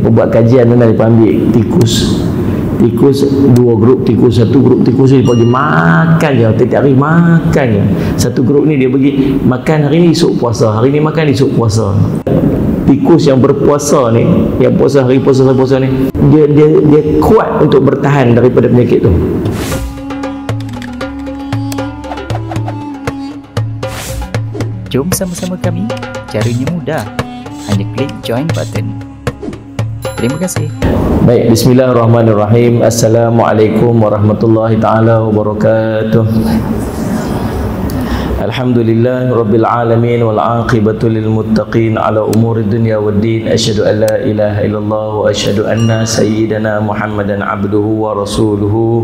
Dia buat kajian dan dia ambil tikus. Tikus dua grup tikus, satu grup tikus dia pergi makan je, tiap hari makan je. Satu grup ni dia pergi makan hari ni esok puasa, hari ni makan esok puasa. Tikus yang berpuasa ni, yang puasa hari puasa ni, dia kuat untuk bertahan daripada penyakit tu. Jom sama-sama kami, caranya mudah. Hanya klik join button. Terima kasih. Baik, bismillahirrahmanirrahim. Assalamualaikum warahmatullahi taala wabarakatuh. Alhamdulillah rabbil alamin wal aqibatu lil muttaqin ala umuri dunya waddin. Asyhadu an la ilaha illallah wa asyhadu anna sayyidana Muhammadan abduhu wa rasuluhu.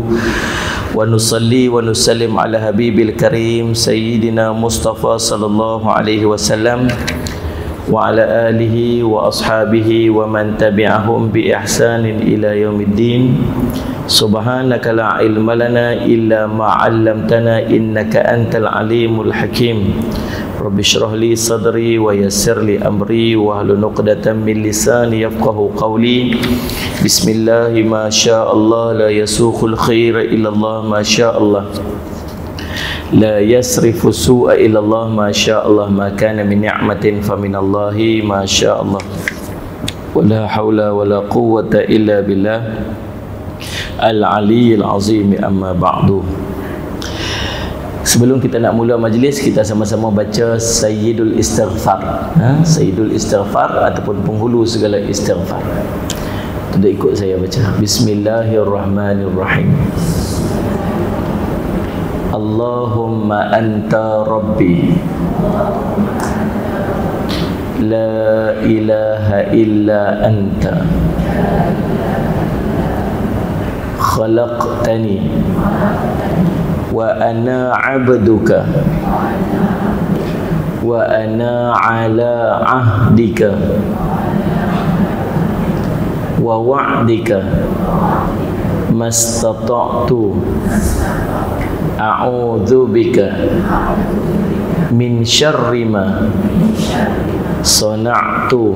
Wa nusalli wa nusallim ala habibil karim sayyidina Mustafa sallallahu alaihi wasallam wa ala alihi wa ashabihi wa man tabi'ahum bi ihsanin ila yaumiddin. Subhanaka la ilma lana illa ma 'allamtana innaka antal alimul hakim. Rabbi shrah li sadri wa yassir li amri wa hlul 'uqdatam min lisani yafqahu qawli. Bismillah ma syaa Allah la yasuqul khaira illa Allah ma syaa Allah. La yasrifu su'a illa Allah ma syaa Allah. Ma kana min ni'matin fa min Allahi ma syaa Allah. Wa la hawla wa la quwwata illa billah al-aliyyil azim. Amma ba'du. Sebelum kita nak mula majlis, kita sama-sama baca Sayyidul Istighfar. Sayyidul Istighfar ataupun penghulu segala istighfar. Tidak ikut saya baca. Bismillahirrahmanirrahim. Allahumma anta rabbi la ilaha illa anta khalaqtani wa ana abduka wa ana ala ahdika wa wa'dika mastata'tu a'udzu bika min syarri ma sana'tu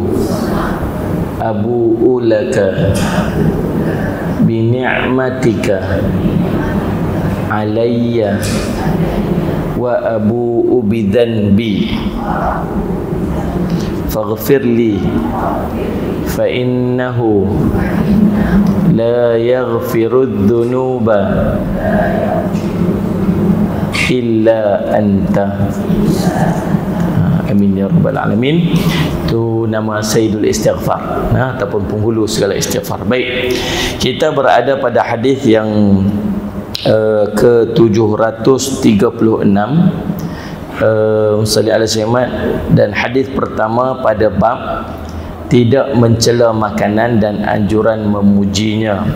abu'u laka bi ni'matika alayya wa abu'u bi dhanbi faghfir li fa innahu la yaghfiru dhunuba illa anta. Amin ya rabbal alamin. Itu nama Sayyidul Istighfar, ataupun penghulu segala istighfar. Baik, kita berada pada hadis yang ke-736 Salli ala Sayyidina, dan hadis pertama pada bab tidak mencela makanan dan anjuran memujinya.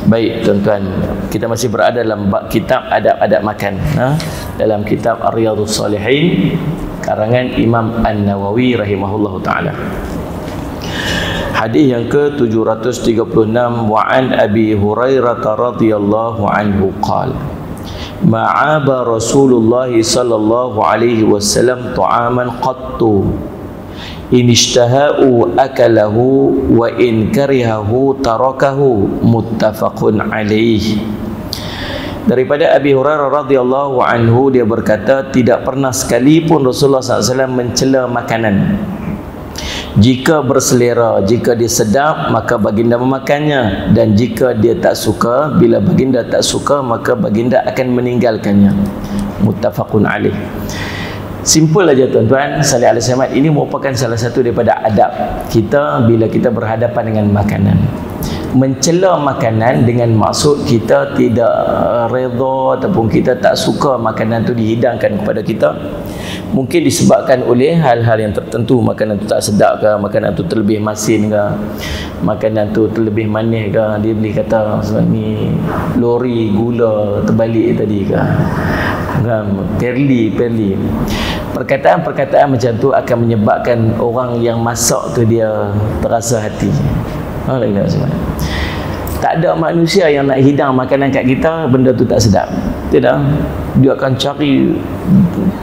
Baik tuan-tuan, kita masih berada dalam bab kitab adab-adab makan, dalam kitab Riyadhus Shalihin karangan Imam An-Nawawi rahimahullahu taala. Hadis yang ke-736, wa an Abi Hurairah radhiyallahu anhu qala ma'aba Rasulullah sallallahu alaihi wasallam ta'aman qattu in ishtaha'u akalahu wa in karihahu tarakahu. Muttafaqun alaih. Daripada Abi Hurairah radhiyallahu anhu, dia berkata, tidak pernah sekalipun Rasulullah SAW mencela makanan. Jika berselera, jika dia sedap, maka baginda memakannya, dan jika dia tak suka, bila baginda tak suka, maka baginda akan meninggalkannya. Muttafaqun alaih. Simple aja tuan-tuan, salih alaihi wasallam. Ini merupakan salah satu daripada adab kita bila kita berhadapan dengan makanan. Mencela makanan dengan maksud kita tidak redha ataupun kita tak suka makanan tu dihidangkan kepada kita, mungkin disebabkan oleh hal-hal yang tertentu. Makanan tu tak sedap ke, makanan tu terlebih masin ke, makanan tu terlebih manis ke, dia boleh kata ni lori gula terbalik tadi ke, perli. Perkataan-perkataan macam tu akan menyebabkan orang yang masak tu dia terasa hati. Tak ada manusia yang nak hidang makanan kat kita benda tu tak sedap. Tidak. Dia akan cari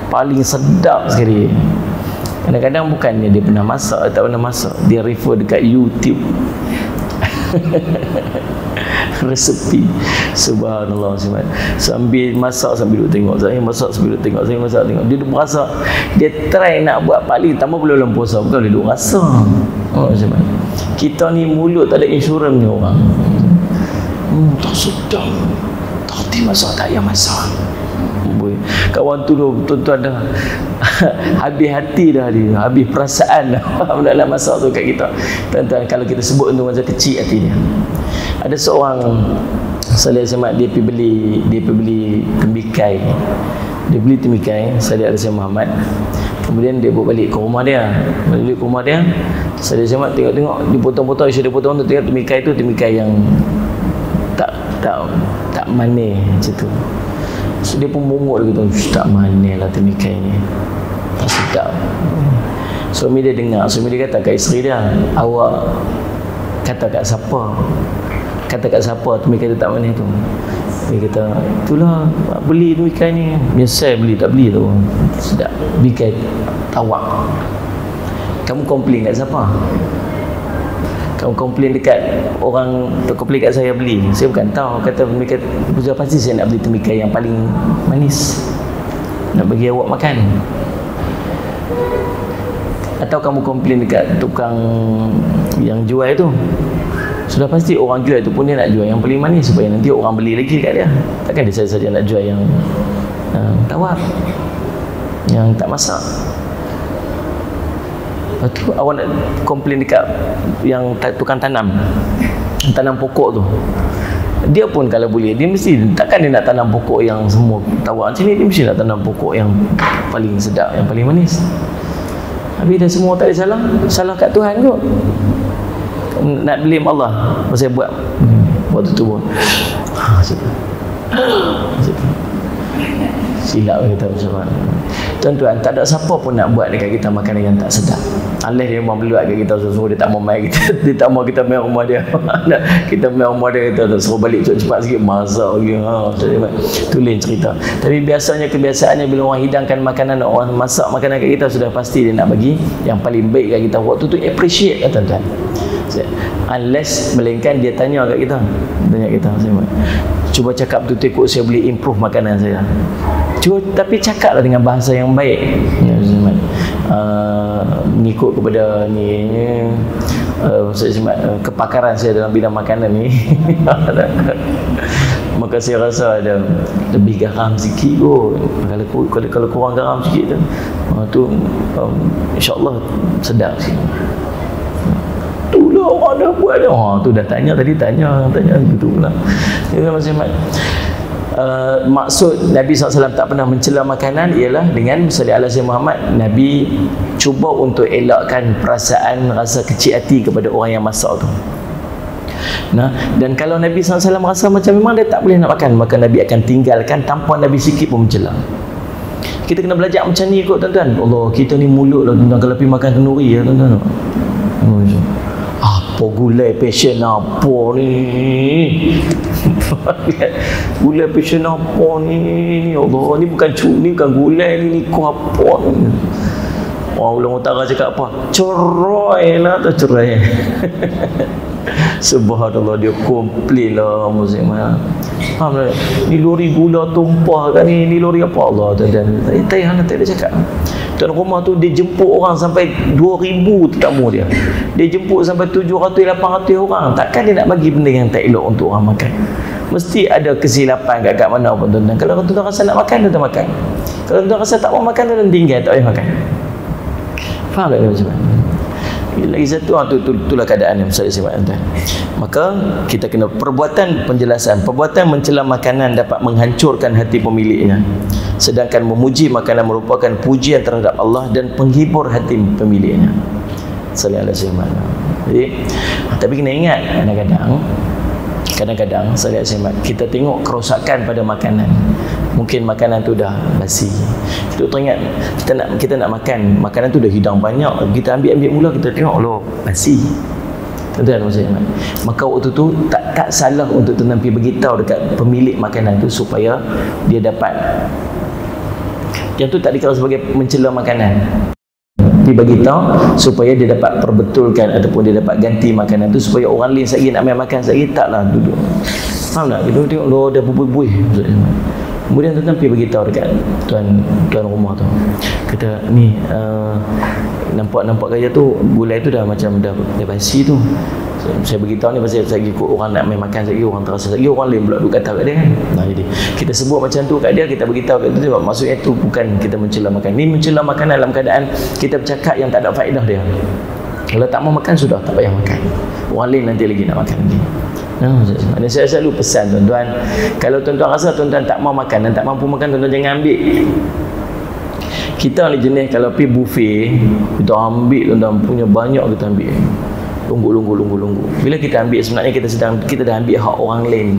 paling sedap sekali. Kadang-kadang bukannya dia pernah masak, tak pernah masak, dia refer dekat YouTube. Resepi. Subhanallah. Sambil masak sambil duduk tengok, saya masak sambil duduk tengok, saya masak tengok. Dia duduk rasa, dia try nak buat paling tambah belum puasa, bukan dia duduk rasa. Kita ni mulut tak ada insurans ni orang. Tak sedap, tak hati masak, tak payah masak. Kawan tu tuan-tuan dah habis hati dah dia, habis perasaan dah dalam masak tu kat kita. Tuan-tuan, kalau kita sebut tu macam kecil hati dia. Ada seorang Salih Semat, dia pergi beli tembikai. Dia beli tembikai Salih Al-Syed Muhammad. Kemudian dia bawa balik ke rumah dia. Balik ke rumah dia, Salih Semat tengok-tengok, dipotong-potong, dia potong tu, tengok tembikai tu tembikai yang tak manis macam tu. So dia pun mungut gitu, tak manis lah tembikai ni, tak sedap. Suami dia dengar, suami dia kata kat isteri dia, awak kata kat siapa? Kata kat siapa tembikai tu tak manis tu? Dia kata, itulah beli tembikai ni. Biasa beli, tak beli tu. Sedap, tembikai tawak. Kamu komplain kat siapa? Kamu komplain dekat orang, tak komplain kat saya beli. Saya bukan tahu, kata tembikai, sudah pasti saya nak beli tembikai yang paling manis, nak bagi awak makan. Atau kamu komplain dekat tukang yang jual tu, sudah pasti orang jual tu pun dia nak jual yang paling manis supaya nanti orang beli lagi kat dia. Takkan dia saja nak jual yang tawar, yang tak masak. Lepas tu awak nak komplain dekat yang tukang tanam pokok tu. Dia pun kalau boleh, dia mesti, takkan dia nak tanam pokok yang semua tawar macam ni, dia mesti nak tanam pokok yang paling sedap, yang paling manis. Habis dah semua tak ada salah kat Tuhan kot. Nak blame Allah pasal buat waktu tu pun silap kita macam mana. Tuan-tuan, tak ada siapa pun nak buat dekat kita makanan yang tak sedap. Unless dia memang beluat kat kita semua, dia tak mau main kita, dia tak mau kita main rumah dia. Kita main rumah dia, kita suruh balik cepat sikit, masak lagi. Tu lain cerita. Tapi biasanya kebiasaannya bila orang hidangkan makanan, orang masak makanan kat kita, sudah pasti dia nak bagi yang paling baik kat kita. Waktu tu appreciate kan tuan-tuan. Unless melainkan dia tanya kat kita, cuba cakap betul-betul kot saya boleh improve makanan saya. Cuba, tapi cakaplah dengan bahasa yang baik, mengikut kepada ni kepakaran saya dalam bidang makanan ni. Maka saya rasa ada lebih garam sikit kot. Kalau kurang garam sikit tu insya-Allah sedap sikit. Itulah orang dah buat dia. Tu dah tanya gitu pula. Ya Mas Ahmad. Maksud Nabi SAW tak pernah mencela makanan ialah dengan Salih Al-Syed Muhammad, Nabi cuba untuk elakkan perasaan rasa kecil hati kepada orang yang masak tu. Nah, dan kalau Nabi SAW rasa macam memang dia tak boleh nak makan, maka Nabi akan tinggalkan tanpa Nabi sikit pun mencela. Kita kena belajar macam ni kot tuan-tuan. Allah, kita ni mulut lah tuan-tuan, kalau pergi makan kenduri ya tuan-tuan. Apa gulai passion apa ni? Gulai passion apa ni? Allah, ni bukan ni bukan gulai ni kuah apa ni? Orang ulang utara cakap apa? Cerai lah, tak cerai. Subhanallah, dia komplain lah Muslimah. Ni lori gula tumpah kan ni lori apa Allah tuan-tuan. Tak ada cakap. Tuan rumah tu dia jemput orang sampai 2,000 tetamu dia. Dia jemput sampai 700-800 orang. Takkan dia nak bagi benda yang tak elok untuk orang makan. Mesti ada kesilapan kat mana pun tuan-tuan. Kalau tuan-tuan rasa nak makan, tuan-tuan makan. Kalau tuan-tuan rasa tak mau makan, tuan-tuan tinggal, tak payah makan. Faham tak macam mana? Lagi satu, itulah keadaan yang saya sebut tuan. Maka kita kena perbuatan penjelasan. Perbuatan mencela makanan dapat menghancurkan hati pemiliknya, sedangkan memuji makanan merupakan pujian terhadap Allah dan penghibur hati pemiliknya. Sallallahu alaihi wasallam. Jadi, tapi kena ingat kadang-kadang kita tengok kerosakan pada makanan. Mungkin makanan tu dah basi. Kita teringat kita nak makan, makanan tu dah hidang banyak. Kita ambil mula, kita tengok loh basi. Tuan-tuan maksudnya. Maka waktu tu tak salah untuk tuan-tuan pergi beritahu dekat pemilik makanan tu supaya dia dapat. Yang tu tak dikira sebagai mencela makanan. Dia bagi tahu supaya dia dapat perbetulkan ataupun dia dapat ganti makanan tu, supaya orang lain sekali nak main makan sekali taklah duduk. Faham tak? Kita tengok lo dah berbuih-buih. Kemudian tuan pergi bagi tahu dekat tuan rumah tu. Kata ni nampak gaya tu gulai tu dah macam dah basi tu. Saya beritahu ni pasal saya ikut orang nak main makan lagi, orang terasa lagi, orang lain pula duk kata kat dia kan. Nah, jadi kita sebut macam tu kat dia, kita beritahu kat dia, maksudnya tu bukan kita mencela makan. Ni mencela makan dalam keadaan kita bercakap yang tak ada faedah dia. Kalau tak mau makan sudah tak payah makan. Orang lain nanti lagi nak makan lagi. Nah, saya selalu pesan tuan-tuan, kalau tuan-tuan rasa tuan-tuan tak mau makan dan tak mampu makan, tuan-tuan jangan ambil. Kita ni jenis kalau pergi buffet, kita ambil tuan-tuan punya banyak, kita ambil. Lunggu. Bila kita ambil, sebenarnya kita dah ambil hak orang lain.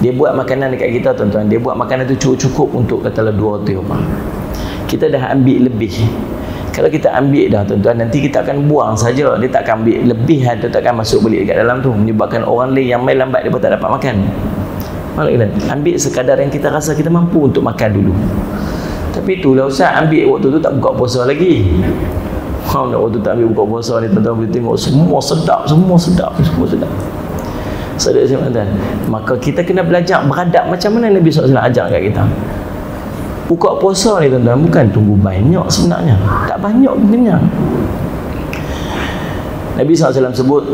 Dia buat makanan dekat kita tuan-tuan, dia buat makanan tu cukup untuk katalah 2 atau 4. Kita dah ambil lebih. Kalau kita ambil dah tuan-tuan, nanti kita akan buang saja. Dia tak akan ambil lebihan, dia tak akan masuk balik dekat dalam tu, menyebabkan orang lain yang main lambat dia pun tak dapat makan. Maksudnya ambil sekadar yang kita rasa kita mampu untuk makan dulu. Tapi itulah Ustaz, ambil waktu tu tak buka puasa lagi. Faham tak? Waktu tak ambil buka puasa ni tuan-tuan boleh tengok semua sedap. Sedap tuan-tuan. Maka kita kena belajar beradab macam mana Nabi SAW ajar kat kita. Buka puasa ni tuan-tuan bukan tunggu banyak sebenarnya. Tak banyak pun kenyang. Nabi SAW sebut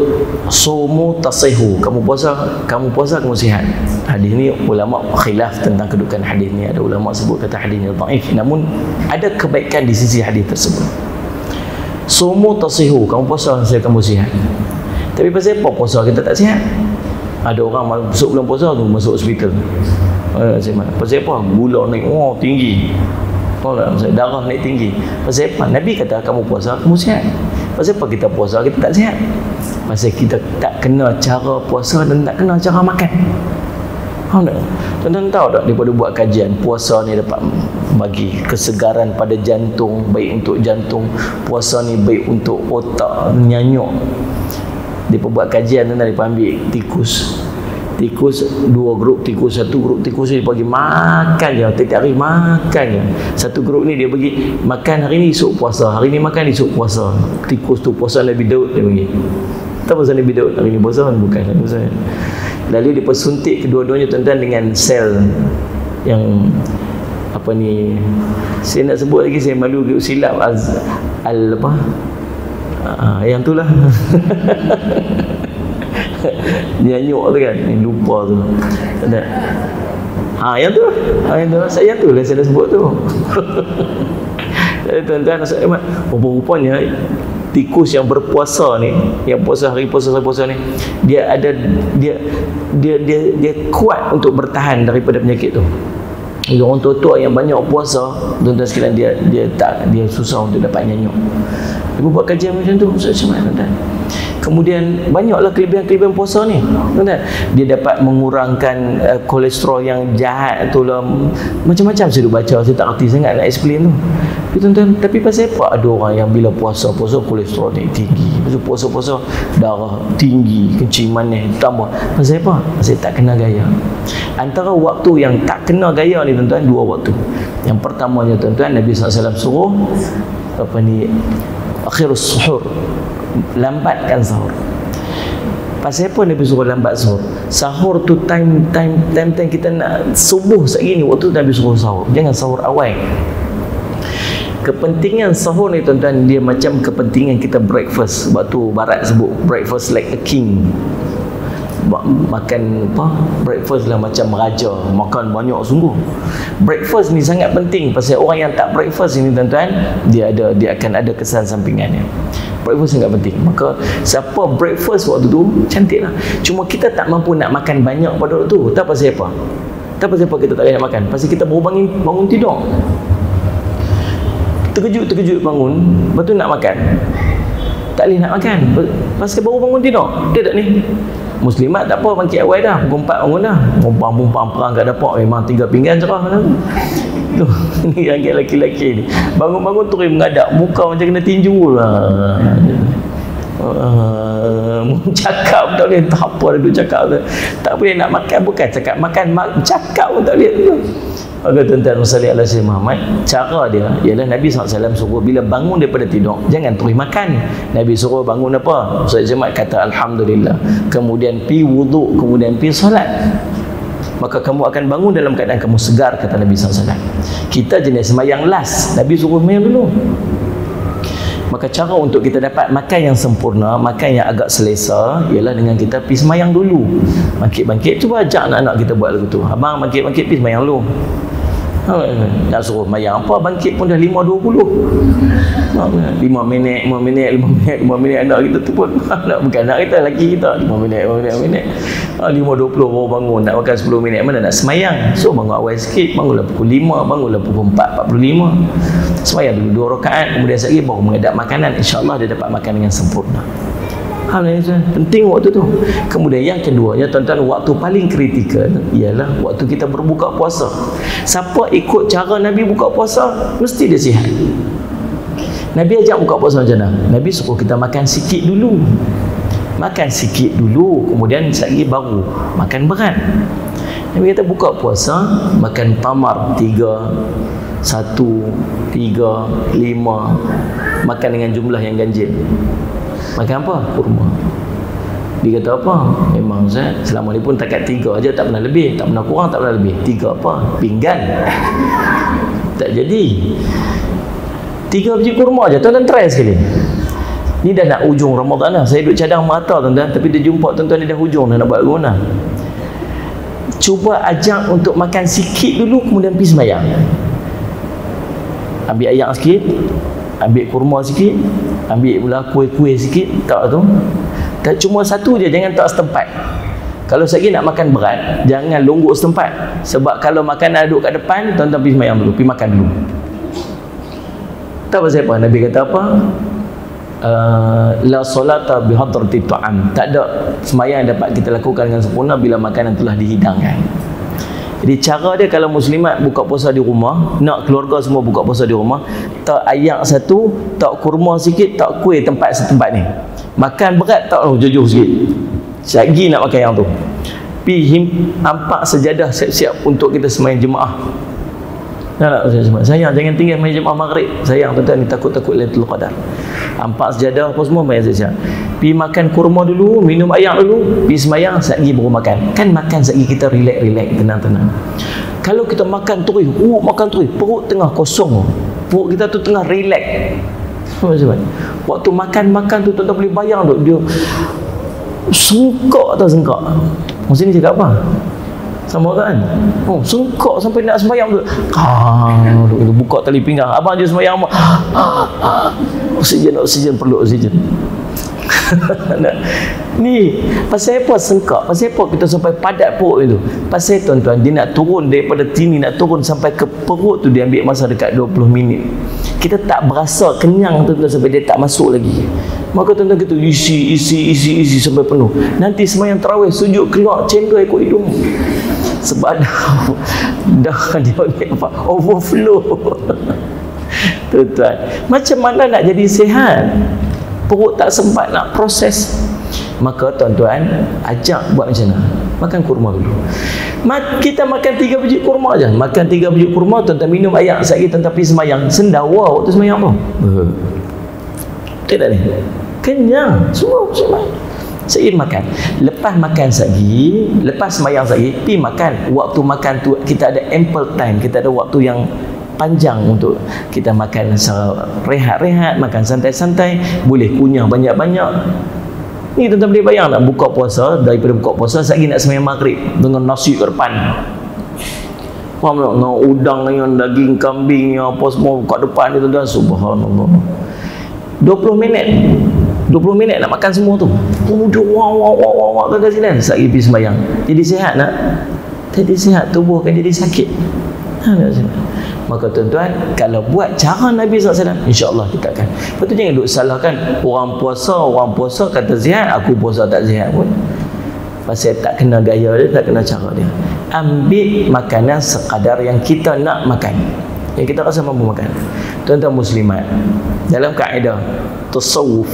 sumu tasihu, kamu puasa kamu sihat. Hadis ni ulama khilaf tentang kedudukan hadis ni. Ada ulama sebut kata hadis ni dhaif, namun ada kebaikan di sisi hadis tersebut. Sumu tasihu, kamu puasa kamu sihat. Tapi pasal apa puasa kita tak sihat? Ada orang masuk bulan puasa tu masuk hospital. Pasal apa? Gula naik tinggi. Darah naik tinggi. Pasal apa? Nabi kata kamu puasa kamu sihat. Pasal apa kita puasa kita tak sihat? Pasal kita tak kena cara puasa dan tak kena cara makan. Faham tak? Tuan-tuan tahu tak, daripada buat kajian puasa ni dapat bagi kesegaran pada jantung, baik untuk jantung. Puasa ni baik untuk otak, nyanyuk. Dia buat kajian tuan-tuan, dia ambil tikus 2 grup tikus, 1 grup tikus ni dia bagi makan je, tiap hari makan je. Satu grup ni dia bagi makan hari ni esok puasa, hari ni makan esok puasa. Tikus tu puasa Nabi Daud dia bagi. Tak puasa Nabi Daud hari ni puasa, bukan puasa. Lalu dia persuntik kedua-duanya tuan-tuan dengan sel yang apa ni, saya nak sebut lagi saya malu silap yang tu lah. Nyanyuk tu kan, lupa tu. Yang tu saya dah sebut tu. Tuan-tuan, rupa-rupanya tikus yang berpuasa ni, yang puasa hari puasa ni, dia kuat untuk bertahan daripada penyakit tu. Orang tua-tua yang banyak puasa, tuan-tuan sekalian, dia susah untuk dapat nyanyuk. Dia buat kajian macam tu, macam mana tuan-tuan? Kemudian banyaklah kelebihan-kelebihan puasa ni, tuan-tuan. Dia dapat mengurangkan kolesterol yang jahat tu lah. Macam-macam saya baca, saya tak reti sangat nak explain tu. Tapi tuan-tuan, tapi pasal apa ada orang yang bila puasa kolesterol ni tinggi, pasal puasa darah tinggi, kencing manis tambah. Pasal apa? Pasal tak kena gaya. Antara waktu yang tak kena gaya ni tuan-tuan, 2 waktu. Yang pertamanya tuan-tuan, Nabi SAW suruh akhirus suhur, lambatkan sahur. Pasal apa Nabi suruh lambat sahur? Sahur tu time kita nak subuh sekali ni, waktu Nabi suruh sahur. Jangan sahur awal. Kepentingan sahur ni tuan-tuan, dia macam kepentingan kita breakfast. Sebab tu barat sebut breakfast like a king. Makan breakfast lah macam raja, makan banyak sungguh. Breakfast ni sangat penting, pasal orang yang tak breakfast ni tuan-tuan, dia akan ada kesan sampingannya. Breakfast sangat penting. Maka siapa breakfast waktu tu, cantik lah. Cuma kita tak mampu nak makan banyak pada waktu tu. Tak pasal apa? Tak pasal apa kita tak banyak makan? Pasal kita baru bangun tidur, terkejut bangun, lepas tu nak makan, tak boleh nak makan pasal baru bangun tidur. Dia tak ni Muslimat tak apa, bangkit awal dah, pukul 4 bangun dah, mumpang perang kat dapur, memang 3 pinggan cerah tu. Ni yang lelaki-lelaki ni bangun-bangun terus mengadap, muka macam kena tinju lah. Cakap tak boleh, tak apa dia cakap tu. Tak boleh nak makan, bukan cakap makan, cakap pun tak boleh. Maka tuan-tuan sallallahu alaihi wasallam Muhammad, cara dia ialah Nabi SAW suruh bila bangun daripada tidur jangan terus makan. Nabi suruh bangun apa? Ustaz Jamal kata alhamdulillah, kemudian pi wuduk, kemudian pi solat, maka kamu akan bangun dalam keadaan kamu segar, kata Nabi SAW. Kita jenis semayang last, Nabi suruh semayang dulu. Maka cara untuk kita dapat makan yang sempurna, makan yang agak selesa, ialah dengan kita pergi semayang dulu. Bangkit-bangkit, cuba ajak anak-anak kita buat lagu tu. Abang bangkit-bangkit pergi semayang dulu. Nak suruh semayang apa, bangkit pun dah 5.20. 5 minit anak kita tu pun bukan anak kita, lelaki kita 5 minit 5.20 baru bangun, nak makan 10 minit, mana nak semayang. So bangun awal sikit, bangunlah pukul 5, bangunlah pukul 4.45, semayang dulu 2 rakaat, kemudian sekali baru menghadap makanan. InsyaAllah dia dapat makan dengan sempurna. Penting waktu tu. Kemudian yang keduanya tuan-tuan, waktu paling kritikal ialah waktu kita berbuka puasa. Siapa ikut cara Nabi buka puasa, mesti dia sihat. Nabi ajak buka puasa macam mana? Nabi suruh kita makan sikit dulu. Makan sikit dulu, kemudian sekali baru makan berat. Nabi kata buka puasa, makan tamar 3, 1, 3, 5, makan dengan jumlah yang ganjil. Makan apa? Kurma. Dia kata apa? Memang Ustaz, selama ni pun takat 3 aja, tak pernah lebih, tak pernah kurang, tak pernah lebih. 3 apa? Pinggan. Tak jadi. 3 biji kurma aja. Tuan-tuan try sekali. Ni dah nak hujung Ramadan dah. Saya duduk cadang mata tuan-tuan, tapi dia jumpa tuan-tuan ni dah hujung, dah nak buat guna. Cuba ajak untuk makan sikit dulu, kemudian pergi sembahyang. Ambil ayak sikit, ambil kurma sikit, ambil pula kuih-kuih sikit, tak tu. Tak, cuma satu je, jangan tak setempat. Kalau sekali nak makan berat, jangan longgok setempat. Sebab kalau makanan duduk kat depan, tuan-tuan pergi semayang dulu, pergi makan dulu. Tahu pasal apa? Nabi kata apa? La solata bihadrati ta'am. Tak ada semayang yang dapat kita lakukan dengan sempurna bila makanan telah dihidangkan. Jadi cara dia, kalau muslimat buka puasa di rumah, nak keluarga semua buka puasa di rumah, tak ayak satu, tak kurma sikit, tak kuih tempat setempat ni. Makan berat tak jujur sikit. Lagi nak makan yang tu. Pergi ampak sejadah siap-siap untuk kita sembahyang jemaah. Nak sayang jangan tinggal main jemaah maghrib. Sayang tuan-tuan ni takut-takut Lailatul Qadar. Ampak sejadah apa semua main saja. Pergi makan kurma dulu, minum air dulu, pergi sembahyang, sekali baru makan. Kan makan sekali kita relax, tenang-tenang. Kalau kita makan terus, perut tengah kosong. Perut kita tu tengah relax. Waktu makan tu tuan-tuan boleh bayang tu, dia sengkak atau sengkak. Maksud ni cakap apa? Sama kan? Sengkak sampai nak sembahyang tu. Buka tali pinggang. Abang je sembahyang. Oksigen perlu oksigen. Ni pasal apa sengkak? Pasal apa kita sampai padat perut itu? Pasal tuan-tuan, dia nak turun daripada sini, nak turun sampai ke perut tu, dia ambil masa dekat 20 minit. Kita tak berasa kenyang tuan-tuan sampai dia tak masuk lagi. Maka tuan-tuan kita isi sampai penuh. Nanti sembahyang tarawih sujud keluar cendol ikut hidung. Sebab dah dia apa? Overflow. Tuan-tuan, macam mana nak jadi sihat? Perut tak sempat nak proses. Maka tuan-tuan, ajak buat macam mana? Makan kurma dulu. Kita makan 3 biji kurma aja. Makan 3 biji kurma, tuan-tuan minum air sekali, tuan-tuan pergi sembahyang. Sendawa waktu sembahyang apa? Tidak ni. Kenyang. Semua sembahyang. Sekali makan. Lepas makan sekali, lepas sembahyang sekali, pergi makan. Waktu makan tu kita ada ample time, kita ada waktu yang panjang untuk kita makan rehat-rehat, makan santai-santai, boleh kunyah banyak-banyak. Ni tuan-tuan boleh bayang nak buka puasa, daripada buka puasa sekali nak sembahyang maghrib dengan nasi ke depan. Faham tak? Dengan udang dengan daging kambing yang apa semua kat depan ni tuan-tuan. Subhanallah. 20 minit nak makan semua tu. Wah tuan-tuan sini. Sekali pergi sembahyang. Jadi sihat nak? Jadi sihat, tubuh kan jadi sakit. Maka tuan-tuan, kalau buat cara Nabi SAW, insya-Allah kita akan. Lepas tu jangan duk salahkan orang puasa kata sihat, aku puasa tak sihat pun. Pasal tak kena gaya dia, tak kena cara dia. Ambil makanan sekadar yang kita nak makan, yang kita rasa mampu makan. Tuan-tuan muslimat, dalam kaedah tasawuf,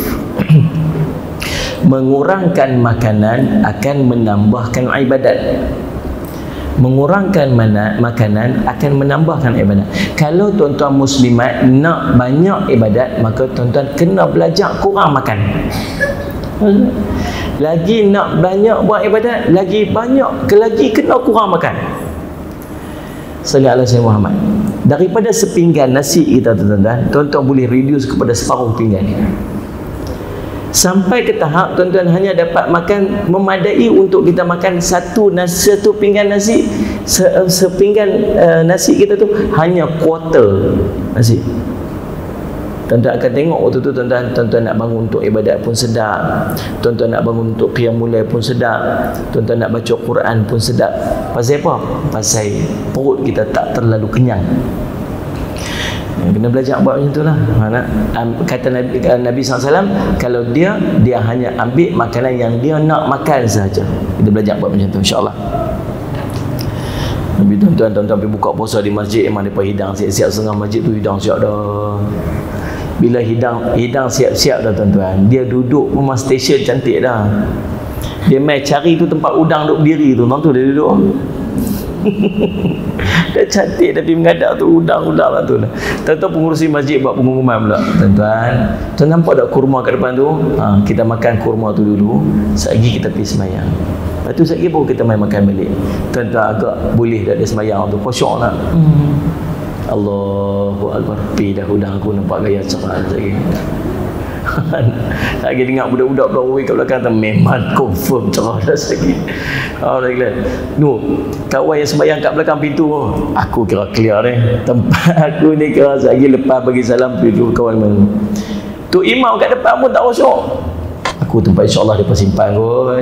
mengurangkan makanan akan menambahkan ibadat. mengurangkan makanan akan menambahkan ibadat. Kalau tuan-tuan muslimat nak banyak ibadat, maka tuan-tuan kena belajar kurang makan. Lagi nak banyak buat ibadat, lagi kena kurang makan. Sallallahu alaihi Muhammad. Daripada sepinggan nasi kita tuan-tuan boleh reduce kepada separuh pinggan. Sampai ke tahap tuan-tuan hanya dapat makan memadai untuk kita makan satu pinggan nasi. Sepinggan nasi kita tu hanya quarter nasi. Tuan-tuan akan tengok waktu tu tuan-tuan nak bangun untuk ibadat pun sedap. Tuan-tuan nak bangun untuk qiyamul lail pun sedap. Tuan-tuan nak baca Quran pun sedap. Pasal apa? Pasal perut kita tak terlalu kenyang. Kena belajar buat macam tu lah. Kata Nabi SAW, kalau dia hanya ambil makanan yang dia nak makan sahaja. Kita belajar buat macam tu, insyaAllah. Nabi tuan-tuan pergi buka puasa di masjid, memang mereka hidang siap-siap setengah masjid tu, hidang siap dah. Bila hidang siap-siap dah tuan-tuan, dia duduk rumah stesen cantik dah. Dia main cari tu tempat udang duduk berdiri tu, tu dia duduk. Dah cantik tapi mengadap tu udang-udang lah tu. Tuan-tuan pengurusi masjid buat pengumuman pula. Tuan nampak tak kurma kat depan tu? Kita makan kurma tu dulu, sekejap kita pergi semayang. Lepas tu sekejap baru kita main makan balik. Tuan-tuan agak boleh dah ada semayang tu, khusyuk nak. Allahu Akbar. Pergi dah udang aku nampak gaya cerah sekejap. Lagi dengar budak-budak berawai kat belakang tu, memang confirm cerah dah sekejap. Kawan yang sembahyang kat belakang pintu, aku kira clear tempat aku ni kira lagi lepas bagi salam pintu kawan mana tu imam kat depan pun tak khusyuk. Aku tempat insyaAllah dia simpan kot.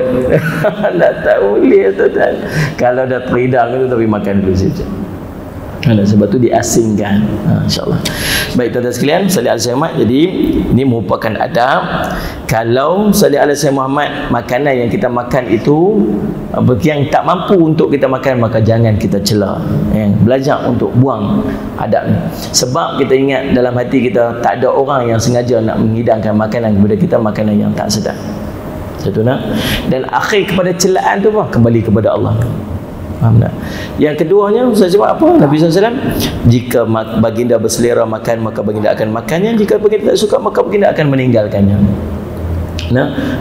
Tak boleh tuan-tuan. Kalau dah teridang tu tapi makan dulu saja. Sebab tu diasingkan. InsyaAllah. Baik tuan-tuan sekalian, salli alaihi Muhammad. Jadi ini merupakan adab. Kalau salli alaihi Muhammad, makanan yang kita makan itu yang tak mampu untuk kita makan, maka jangan kita cela. Belajar untuk buang adab ni. Sebab kita ingat dalam hati kita, tak ada orang yang sengaja nak menghidangkan makanan kepada kita, makanan yang tak sedap. Satu nak. Dan akhir kepada celaan tu apa? Kembali kepada Allah. Faham tak? Yang keduanya, saya cakap apa? Nabi SAW, jika baginda berselera makan, maka baginda akan makannya. Jika baginda tak suka, maka baginda akan meninggalkannya.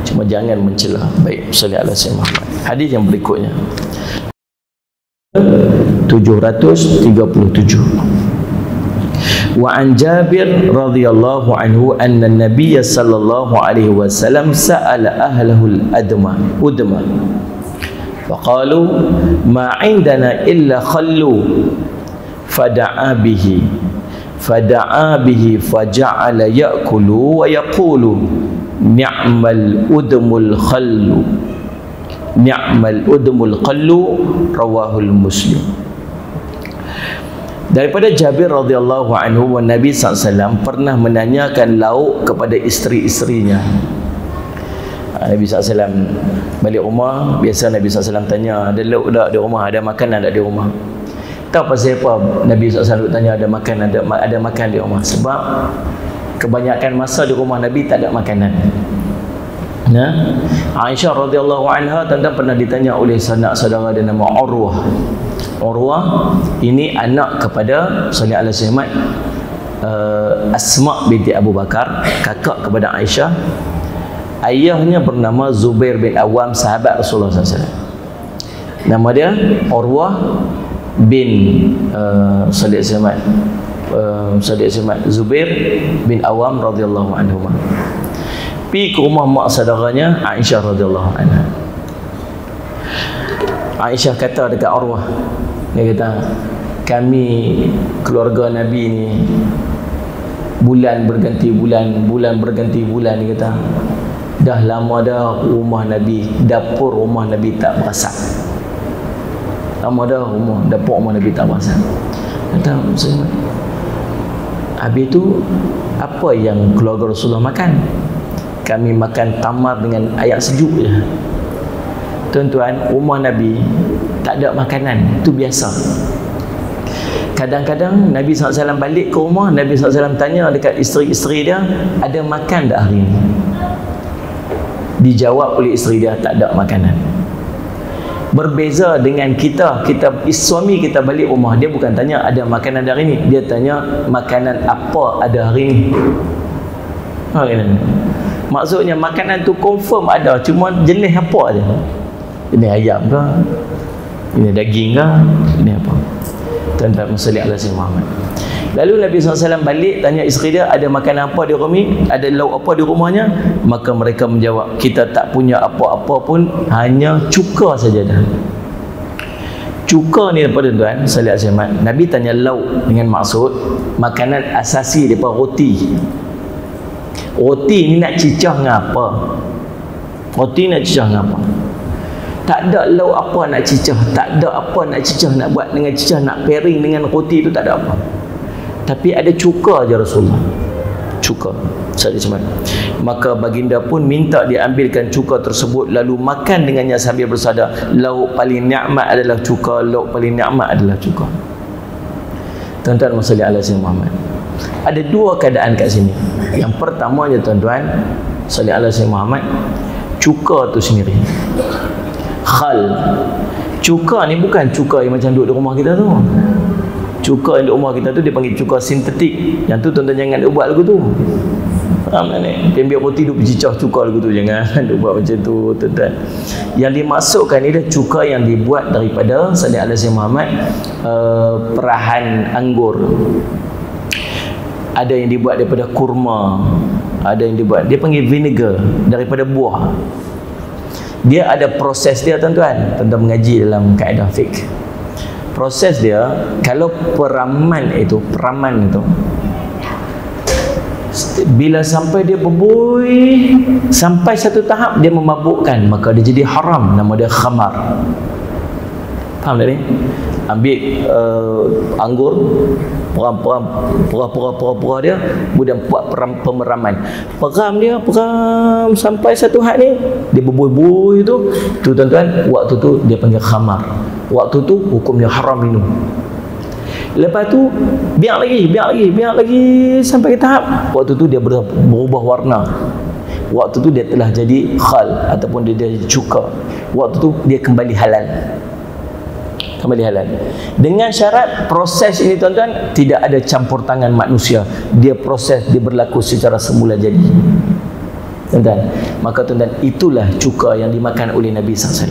Cuma jangan mencela. Baik, sallallahu alaihi wasallam. Hadis yang berikutnya 737. Wa an Jabir radhiyallahu anhu anna an-nabiy sallallahu alaihi wasallam sa'ala ahlahu al-udma فقالوا ما عندنا إلا خلوا فدعا به فجعل يأكل ويقول نعم الأدم الخل رواه المسلم. Daripada Jabir radhiyallahu anhu, Nabi SAW pernah menanyakan lauk kepada isteri-isterinya. Nabi SAW balik rumah, biasa Nabi SAW tanya, ada lauk tak di rumah, ada makanan tak di rumah. Tahu pasal apa Nabi SAW tanya ada makan di rumah? Sebab kebanyakan masa di rumah Nabi tak ada makanan. Aisyah radhiyallahu anha pernah ditanya oleh sanak saudara dia nama Urwah. Urwah ini anak kepada sallallahu alaihi wasallam Asma binti Abu Bakar, kakak kepada Aisyah. Ayahnya bernama Zubair bin Awam, sahabat Rasulullah SAW. Nama dia Urwah bin Sallallahu Alaihi Wasallam Zubair bin Awam radhiyallahu anhu. Pergi ke rumah mak saudaranya Aisyah radhiyallahu anha. Aisyah kata dekat Urwah, dia kata, kami keluarga Nabi ni bulan berganti bulan, dia kata, dah lama dah rumah Nabi, dapur rumah Nabi tak berasak. Lama dah dapur rumah Nabi tak berasak. Kata habis tu apa yang keluarga Rasulullah makan? Kami makan tamar dengan air sejuk je. Tuan-tuan, rumah Nabi tak ada makanan, itu biasa. Kadang-kadang Nabi SAW balik ke rumah, Nabi SAW tanya dekat isteri-isteri dia, ada makan tak hari ni? Dijawab oleh isteri dia, tak ada makanan. Berbeza dengan kita suami kita balik rumah, dia bukan tanya ada makanan hari ni, dia tanya makanan apa ada hari ni. Maksudnya makanan tu confirm ada, cuma jenis apa aja. Ini ayam ke, ini daging ke, ini apa. Tuan-tuan sallallahu alaihi wasallam. Lalu Nabi SAW balik tanya isteri dia, ada makanan apa di rumah, ada lauk apa di rumahnya? Maka mereka menjawab, kita tak punya apa-apa pun, hanya cuka saja dah. Cuka ni apa tuan-tuan sallallahu alaihi wasallam? Nabi tanya lauk dengan maksud makanan asasi daripada roti. Roti ni nak cicah dengan apa? Roti nak cicah dengan apa? Tak ada lauk apa nak cicah, tak ada apa nak cicah nak buat dengan cicah, nak pairing dengan roti tu tak ada apa. Tapi ada cuka je Rasulullah. Cuka. Maka baginda pun minta diambilkan cuka tersebut, lalu makan dengannya sambil bersabda, lauk paling nikmat adalah cuka, lauk paling nikmat adalah cuka. Tuan-tuan sallallahu alaihi Muhammad. Ada dua keadaan kat sini. Yang pertamanya tuan-tuan sallallahu alaihi Muhammad, cuka tu sendiri. Khal. Cuka ni bukan cuka yang macam duduk di rumah kita tu. Cuka yang di rumah kita tu dia panggil cuka sintetik. Yang tu tuan-tuan jangan duk buat lagu tu. Faham tak ni? Pembiak roti duk bercicah cuka lagu tu, jangan duk buat macam tu tuan-tuan. Yang dimasukkan ni dah cuka yang dibuat daripada sallallahu alaihi Muhammad, perahan anggur. Ada yang dibuat daripada kurma, ada yang dibuat, dia panggil vinegar, daripada buah. Dia ada proses dia tuan-tuan. Tuan-tuan mengaji dalam kaedah fiqh. Proses dia, kalau peraman itu bila sampai dia berbuih sampai satu tahap dia memabukkan, maka dia jadi haram, nama dia khamar. Faham tak ni? Ambil anggur, pura-pura dia, kemudian buat pemeraman. Peram sampai satu had ni dia berbuih-buih tu tuan-tuan, waktu tu dia panggil khamar. Waktu tu hukumnya haram minum. Lepas tu biar lagi sampai ke tahap waktu tu dia berubah warna. Waktu tu dia telah jadi khal ataupun dia jadi cuka. Waktu tu dia kembali halal. Dengan syarat proses ini tuan-tuan tidak ada campur tangan manusia. Dia proses, dia berlaku secara semula jadi. Tuan-tuan, maka tuan-tuan, itulah cuka yang dimakan oleh Nabi SAW.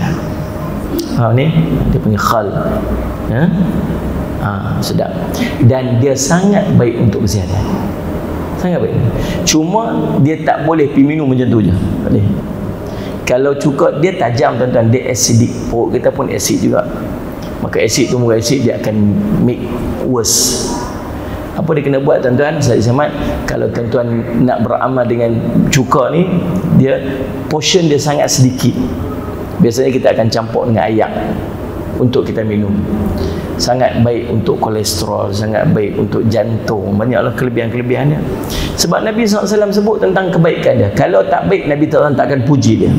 Ni dia panggil khal. Sedap. Dan dia sangat baik untuk kesihatan. Sangat baik. Cuma dia tak boleh pergi minum macam tu je. Tak boleh. Kalau cuka dia tajam tuan-tuan, dia acidic. Perut kita pun asid juga. Maka asid tu muka asid dia akan make worse. Apa dia kena buat tuan-tuan? Saya semat, kalau tuan-tuan nak beramal dengan cuka ni, dia portion dia sangat sedikit. Biasanya kita akan campur dengan air untuk kita minum. Sangat baik untuk kolesterol, sangat baik untuk jantung. Banyaklah kelebihan-kelebihan dia. Sebab Nabi SAW sebut tentang kebaikan dia. Kalau tak baik, Nabi SAW tak akan puji dia.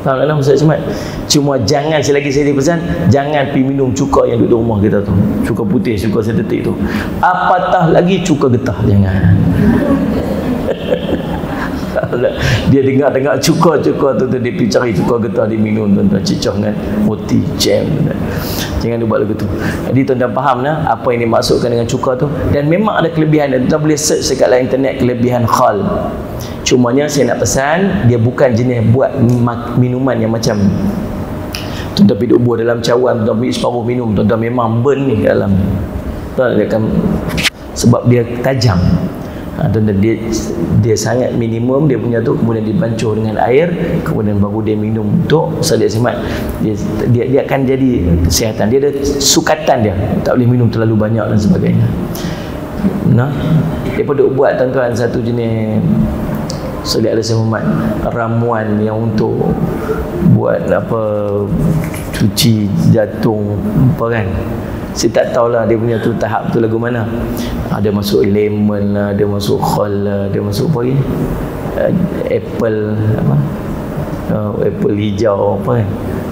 Faham tak Ustaz Ismail? Cuma jangan, selagi saya dipesan, jangan pergi minum cuka yang duduk di rumah kita tu. Cuka putih, cuka sintetik tu. Apatah lagi cuka getah, jangan. Dia dengar cuka tu dia pergi cari cuka getah, dia minum tuan-tuan, cicah dengan roti, jam tuan-tuan. Jangan buat lagu tu. Jadi tuan-tuan faham apa yang dimaksudkan dengan cuka tu. Dan memang ada kelebihan, dan tuan boleh search dekat dalam internet kelebihan khal. Cumanya saya nak pesan, dia bukan jenis buat minuman yang macam tuan-tuan pergi duduk buah dalam cawan, tuan-tuan pergi separuh minum, tuan-tuan memang burn ni kat dalam. Tuan dia akan, sebab dia tajam. Tuan-tuan, dia sangat minimum dia punya tu, kemudian dibancuh dengan air, kemudian baru dia minum untuk salat simat. Dia akan jadi kesihatan. Dia ada sukatan dia, tak boleh minum terlalu banyak dan sebagainya. Nah, dia perlu buat tuan-tuan satu jenis salat Muhammad, ramuan yang untuk buat cuci jantung apa kan. Saya tak tahulah dia punya tu tahap tu lagu mana. Ada masuk lemon lah, ada masuk khal lah, ada masuk apa lagi? Apple apple hijau apa kan.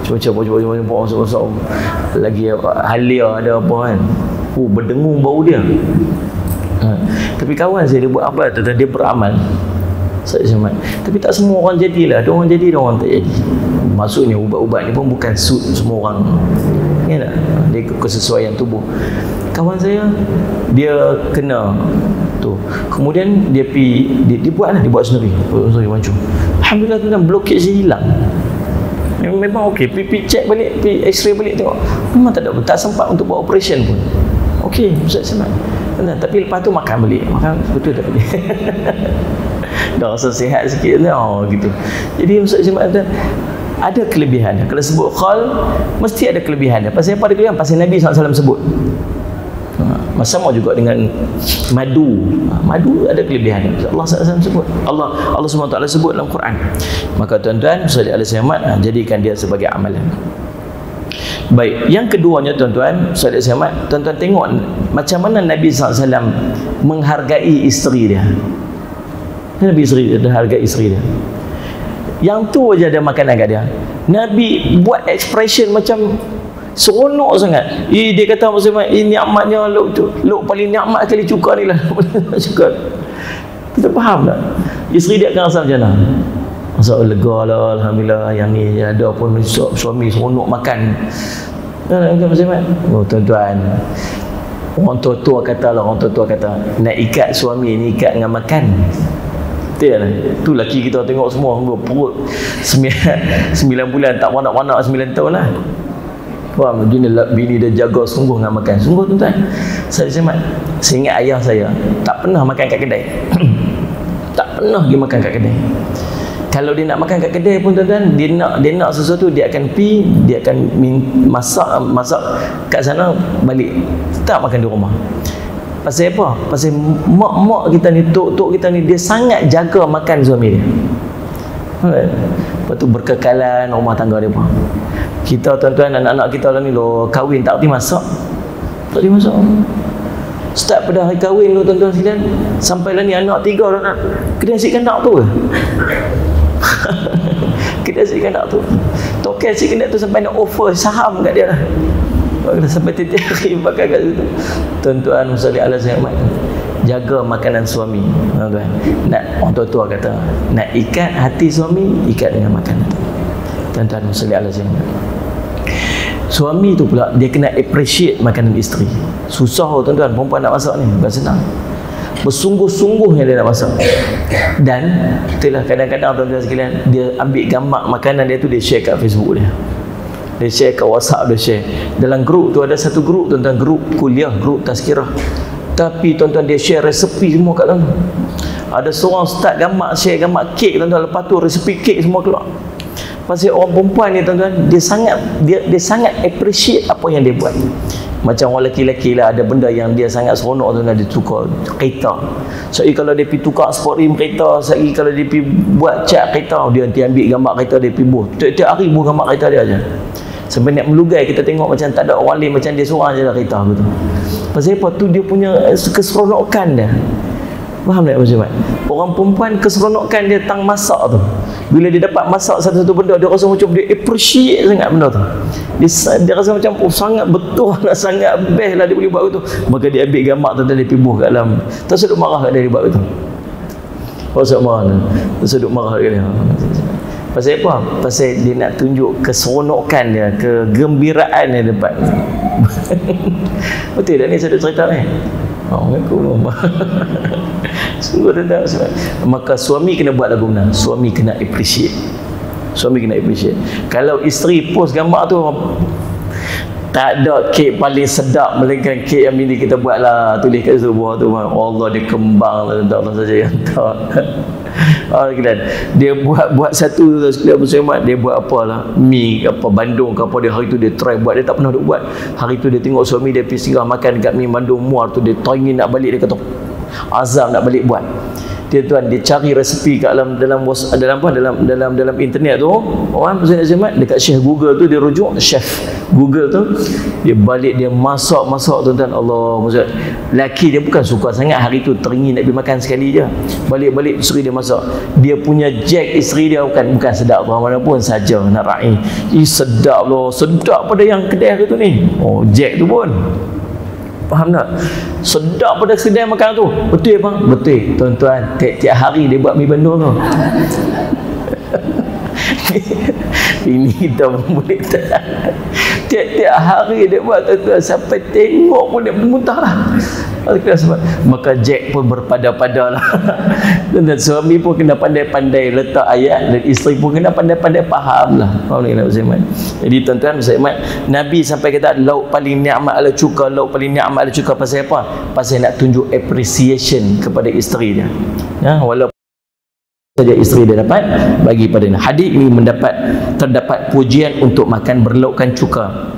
Macam-macam masuk lagi halia ada apa kan. Berdengung bau dia. Tapi kawan saya dia buat apa? Dia beramal. Tapi tak semua orang jadilah. Ada orang jadi, ada orang tak jadi. Maksudnya ubat-ubat ni pun bukan suit semua orang. Ya tak? Dia kesesuaian tubuh. Kawan saya dia kena tu. Kemudian dia buat sendiri. Sorry mancung. Alhamdulillah tuan, blockage dia hilang. Memang okey, pergi check balik, pergi x-ray balik tengok. Memang tak sempat untuk buat operation pun. Okey, Ustaz Samad. Tapi lepas tu makan balik. Makan betul tak balik. Dah rasa sihat sikit dah. Gitu. Jadi Ustaz Samad ada kelebihan. Kalau sebut khal mesti ada kelebihan. Pasal apa ada kelebihan? Pasal Nabi SAW sebut. Sama juga dengan madu. Madu ada kelebihan. Allah SWT sebut. Allah SWT sebut dalam Quran. Maka tuan-tuan, Salih Al-Syamat, jadikan dia sebagai amalan. Baik, yang keduanya tuan-tuan, Salih Al-Syamat, tuan-tuan tengok macam mana Nabi SAW menghargai isteri dia. Nabi hargai isteri dia. Yang tu aja ada makanan kat dia. Nabi buat expression macam seronok sangat. Dia kata maksudnya ini nikmatnya luk paling nikmat kali cuka ni lah. Cuka. Kita faham tak? Isteri dia akan rasa macam mana? Rasa lega lah, alhamdulillah yang ni ada pun suami seronok makan. Oh tuan-tuan, orang tua kata nak ikat suami ni ikat dengan makan. Betul lah. Tu laki kita tengok semua perut 9 bulan tak wanak-wanak 9 tahun lah. Faham? Bini dia jaga sungguh dengan makan. Sungguh tuan-tuan. Saya ingat ayah saya tak pernah makan kat kedai. Tak pernah pergi makan kat kedai. Kalau dia nak makan kat kedai pun tuan-tuan, dia nak sesuatu, dia akan masak kat sana balik. Tak makan di rumah. Pasal apa? Pasal mak kita ni, tok kita ni, dia sangat jaga makan suami dia. Lepas tu berkekalan rumah tangga dia pun. Kita tuan-tuan, anak-anak kita lah ni kahwin tak erti masak. Tak erti masak. Start pada hari kahwin tu tuan-tuan sekalian, sampai lah ni anak 3 dah kena nasi kandak tu ke? Kena nasi kandak tu. Token nasi kandak tu sampai nak offer saham kat dia lah. Sampai titik hari bakal kat situ. Tuan-tuan Salih Al-Syamat, jaga makanan suami. Tuan-tuan, orang tua kata nak ikat hati suami, ikat dengan makanan. Tuan-tuan Salih Al-Syamat, suami tu pula dia kena appreciate makanan isteri. Susah tuan-tuan, perempuan nak masak ni bukan senang. Bersungguh-sungguhnya dia nak masak. Dan itulah kadang-kadang tuan-tuan sekalian, dia ambil gambar makanan dia tu, dia share kat Facebook dia. Dia share kat WhatsApp, dia share. Dalam grup tu ada satu grup tuan-tuan, grup kuliah, grup tazkirah. Tapi tuan-tuan dia share resepi semua kat dalam. Ada seorang start share gambar kek tuan-tuan, lepas tu resepi kek semua keluar. Pasal orang perempuan ni tuan-tuan, dia sangat appreciate apa yang dia buat. Macam orang lelaki-lelaki lah, ada benda yang dia sangat seronok tuan-tuan, dia tukar kereta. Sekali kalau dia pergi tukar sport rim kereta, sekali kalau dia pergi buat cat kereta, dia nanti ambil gambar kereta dia pergi buh. Tiap-tiap hari buh gambar kereta dia aja. Sampai nak melugai, kita tengok macam tak ada orang lain, macam dia seorang je lah kereta gitu. Pasal apa? Tu dia punya keseronokan dia. Faham tak Mas? Orang perempuan keseronokan dia tang masak tu. Bila dia dapat masak satu-satu benda, dia rasa macam dia appreciate sangat benda tu. Dia rasa macam sangat betul lah, sangat best lah dia boleh buat itu. Maka dia ambil gambar tu, dia pibuh kat dalam. Tak sedut marah kat dia buat itu. Pasal marah tu. Sedut marah kat dia. Pasal apa? Pasal dia nak tunjuk keseronokan dia, kegembiraan dia dapat. Betul tak ni saya cerita ni? Assalamualaikum. Sungguh tentang. Maka suami kena buat lagu benar. Suami kena appreciate. Kalau isteri post gambar tu, tak ada kek paling sedap melainkan kek yang bini kita buat lah, tulis kat situ buah tu. Allah, dia kembang lah, tak saja yang tak. Dia buat satu sekalian bersama, dia buat apalah, mi ke apa, bandung ke apa, dia hari tu dia try buat, dia tak pernah buat. Hari tu dia tengok suami dia pergi singgah makan dekat mi bandung muar tu, dia teringin nak balik, dia kata azam nak balik buat. Dia tuan, dia cari resepi kat dalam internet tu. Orang pasal Azmat dekat Syekh Google tu, dia rujuk chef Google tu, dia balik, dia masak tuan-tuan. Allah, maksud laki dia bukan suka sangat hari tu, teringin nak pergi makan sekali je. Balik isteri dia masak. Dia punya jack isteri dia bukan sedap mana pun saja nak raih. Sedap loh, sedap pada yang kedai hari tu ni. Oh, jack tu pun. Faham tak? Sedap pada kedai makan tu. Betul bang? Betul tuan-tuan. Tiap-tiap hari dia buat mi bandung tu. Ini kita pun boleh tahan. Tiap-tiap hari dia buat tuan-tuan, sampai tengok pun dia muntah lah. Maka Jack pun berpada-pada lah. Dan suami pun kena pandai-pandai letak ayat, dan isteri pun kena pandai-pandai faham lah. Jadi tuan-tuan, Nabi sampai kata lauk paling nikmat adalah cuka, lauk paling nikmat adalah cuka. Pasal apa? Pasal nak tunjuk appreciation kepada isteri dia. Ya, walaupun saja isteri dia dapat bagi pada hadis ini terdapat pujian untuk makan berlaukkan cuka.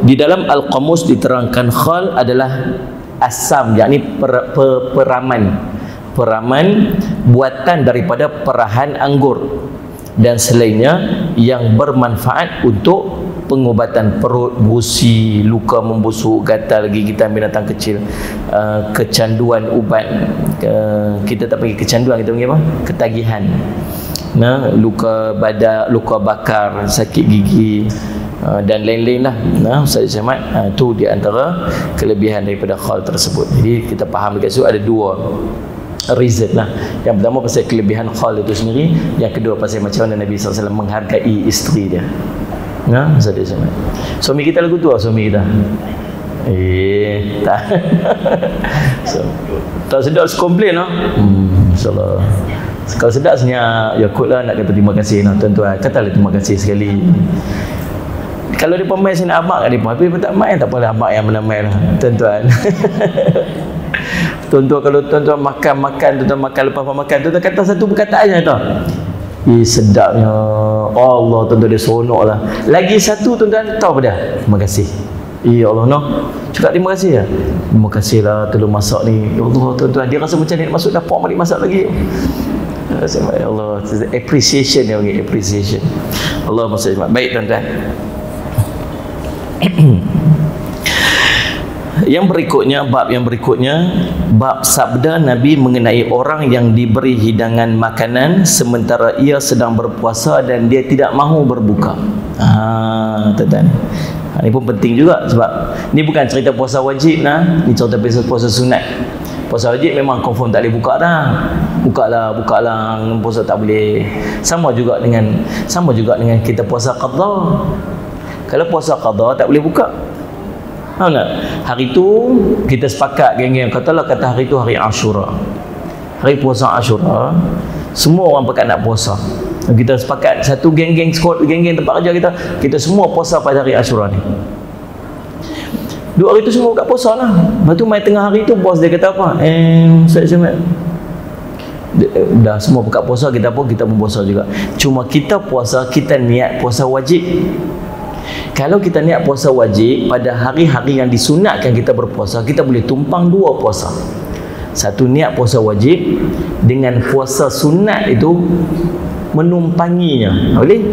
Di dalam Al-Qamus diterangkan khal adalah asam, yakni peraman buatan daripada perahan anggur dan selainnya yang bermanfaat untuk pengubatan perut, busi, luka membusuk, gatal gigitan binatang kecil, kecanduan ubat, kita tak panggil kecanduan, kita panggil apa? Ketagihan. Nah, luka badak, luka bakar, sakit gigi, dan lain-lain lah. Nah, Ustaz Samad, itu di antara kelebihan daripada khal tersebut. Jadi kita faham dekat situ ada dua reason lah. Yang pertama pasal kelebihan khal itu sendiri, yang kedua pasal macam mana Nabi SAW menghargai isteri dia. Nah, Ustaz Samad, suami kita lagu tua, suami kita tak tak sedap komplain lah. InsyaAllah kalau sedap sebenarnya ya kot lah nak kata terima kasih lah tuan-tuan, katalah terima kasih sekali. Kalau dia pemain saya nak abang kat dia, tapi dia tak main, tak apalah, abang yang menamai lah tuan-tuan. Tuan-tuan kalau tuan-tuan makan, tuan-tuan makan, lepas makan, tuan-tuan kata satu perkataan je tau, sedapnya Allah, tuan-tuan, dia seronok lah. Lagi satu tuan-tuan tahu apa dia? Terima kasih. Ya Allah, cakap terima kasih ya. Terima kasih lah tolong masak ni. Ya Allah, tuan-tuan, dia rasa macam ni nak masuk dapur balik masak lagi. Ya Allah, appreciation dia panggil, appreciation. Allah maksudnya. Baik tuan-tuan. Bab yang berikutnya, bab sabda Nabi mengenai orang yang diberi hidangan makanan sementara ia sedang berpuasa dan dia tidak mahu berbuka. Tuan-tuan, ini pun penting juga, sebab ni bukan cerita puasa wajib nah, ni cerita puasa sunat. Puasa wajib memang confirm tak boleh buka dah. Buka lah, puasa tak boleh. Sama juga dengan kita puasa qada. Kalau puasa qada tak boleh buka. Tahu tak? Hari tu kita sepakat geng-geng, kata hari tu hari Ashura. Hari puasa Ashura, semua orang pakat nak puasa. Kita sepakat satu geng-geng tempat kerja kita semua puasa pada hari Ashura ni. 2 hari tu semua buka puasa lah. Lepas tu main tengah hari tu bos dia kata apa? Dah semua buka puasa, kita pun puasa juga. Cuma kita puasa, kita niat puasa wajib. Kalau kita niat puasa wajib pada hari-hari yang disunatkan kita berpuasa, kita boleh tumpang 2 puasa. Satu niat puasa wajib dengan puasa sunat itu menumpanginya. Boleh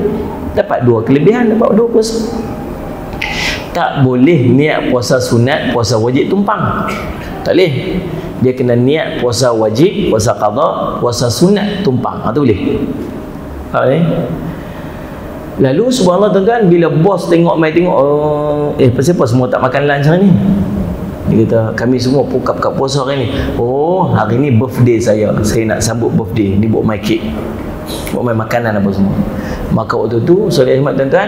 dapat 2 kelebihan, dapat 2 puasa. Tak boleh niat puasa sunat, puasa wajib tumpang. Tak boleh. Dia kena niat puasa wajib, puasa qada, puasa sunat tumpang. Itu boleh. Tak boleh. Lalu subhanallah tuan-tuan, bila bos tengok pasal apa semua tak makan lunch hari ni? Dia kata kami semua buka puasa hari ni. Oh, hari ni birthday saya nak sambut birthday, ni buat my cake, buat my makanan apa semua. Maka waktu tu Soleh Ahmad tuan-tuan,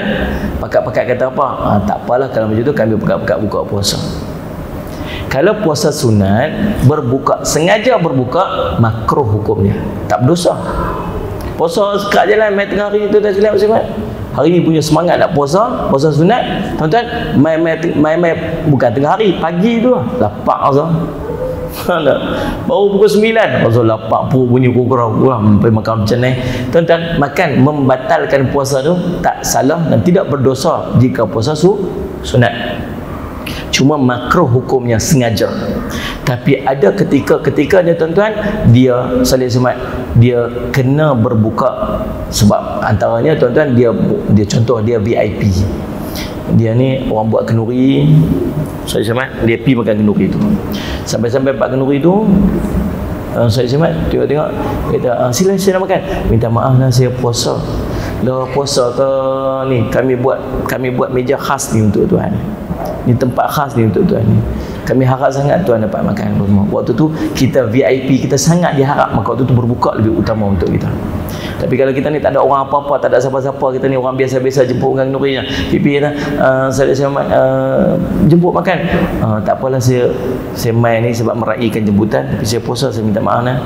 pakat-pakat kata apa? Tak apalah kalau macam tu, kami pakat-pakat buka puasa. Kalau puasa sunat, sengaja berbuka, makruh hukumnya, tak berdosa. Puasa sekat je lah, main tengah hari tu dah silap Ahmad. Hari ni punya semangat nak puasa sunat, tuan-tuan, main bukan tengah hari, pagi tu lah, lapak asal. Baru pukul 9 pasal lapak perut bunyi kurang sampai makan macam ni. Tuan-tuan, makan membatalkan puasa tu tak salah dan tidak berdosa jika puasa sunat. Cuma makruh hukumnya sengaja. Tapi ada ketika dia tuan-tuan, dia Salih Semat, dia kena berbuka. Sebab antaranya tuan-tuan, dia contoh dia VIP. Dia ni orang buat kenduri, Salih Semat, dia pergi makan kenduri tu. Sampai-sampai pak kenduri tu, Salih Semat tengok-tengok, kata sila saya nak makan. Minta maaf lah, saya puasa. Dah puasa ke ni, kami buat meja khas ni untuk tuan. Ni tempat khas ni untuk tuan ni. Kami harap sangat tuan dapat makan semua. Waktu tu kita VIP, kita sangat diharap, maka waktu tu berbuka lebih utama untuk kita. Tapi kalau kita ni tak ada orang apa-apa, tak ada siapa-siapa, kita ni orang biasa-biasa jemput orang kenduri je. Pipi kata, saya jemput makan. Tak apalah, saya main ni sebab meraihkan jemputan, tapi saya puasa, saya minta maaf lah.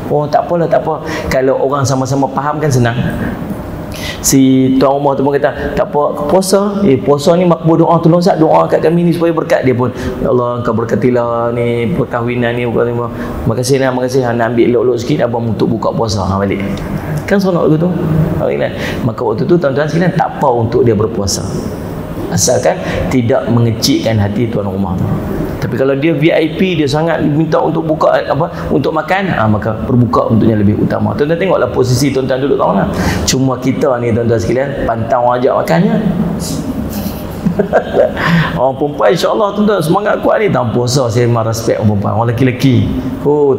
Oh, tak apalah, tak apa. Kalau orang sama-sama faham kan senang. Si tuan rumah tu pun kata, tak apa, puasa. Puasa ni makbul doa, tolong Ustaz doa kat kami ni supaya berkat. Dia pun, ya Allah, engkau berkatilah ni perkahwinan ni. Makasih nak ambil elok-elok sikit abang untuk buka puasa balik. Kan seronok lagu tu. Maka waktu tu tuan-tuan sekalian, tak apa untuk dia berpuasa, asalkan tidak mengecikkan hati tuan rumah tu. Tapi kalau dia VIP, dia sangat minta untuk buka untuk makan, maka berbuka untuknya lebih utama. Tuan-tuan tengoklah posisi tuan-tuan duduk tahu lah. Cuma kita ni tuan-tuan sekalian pantau ajak makannya. Orang perempuan insya-Allah tuan-tuan semangat kuat ni, tak puasa saya memang respect orang perempuan. Orang lelaki,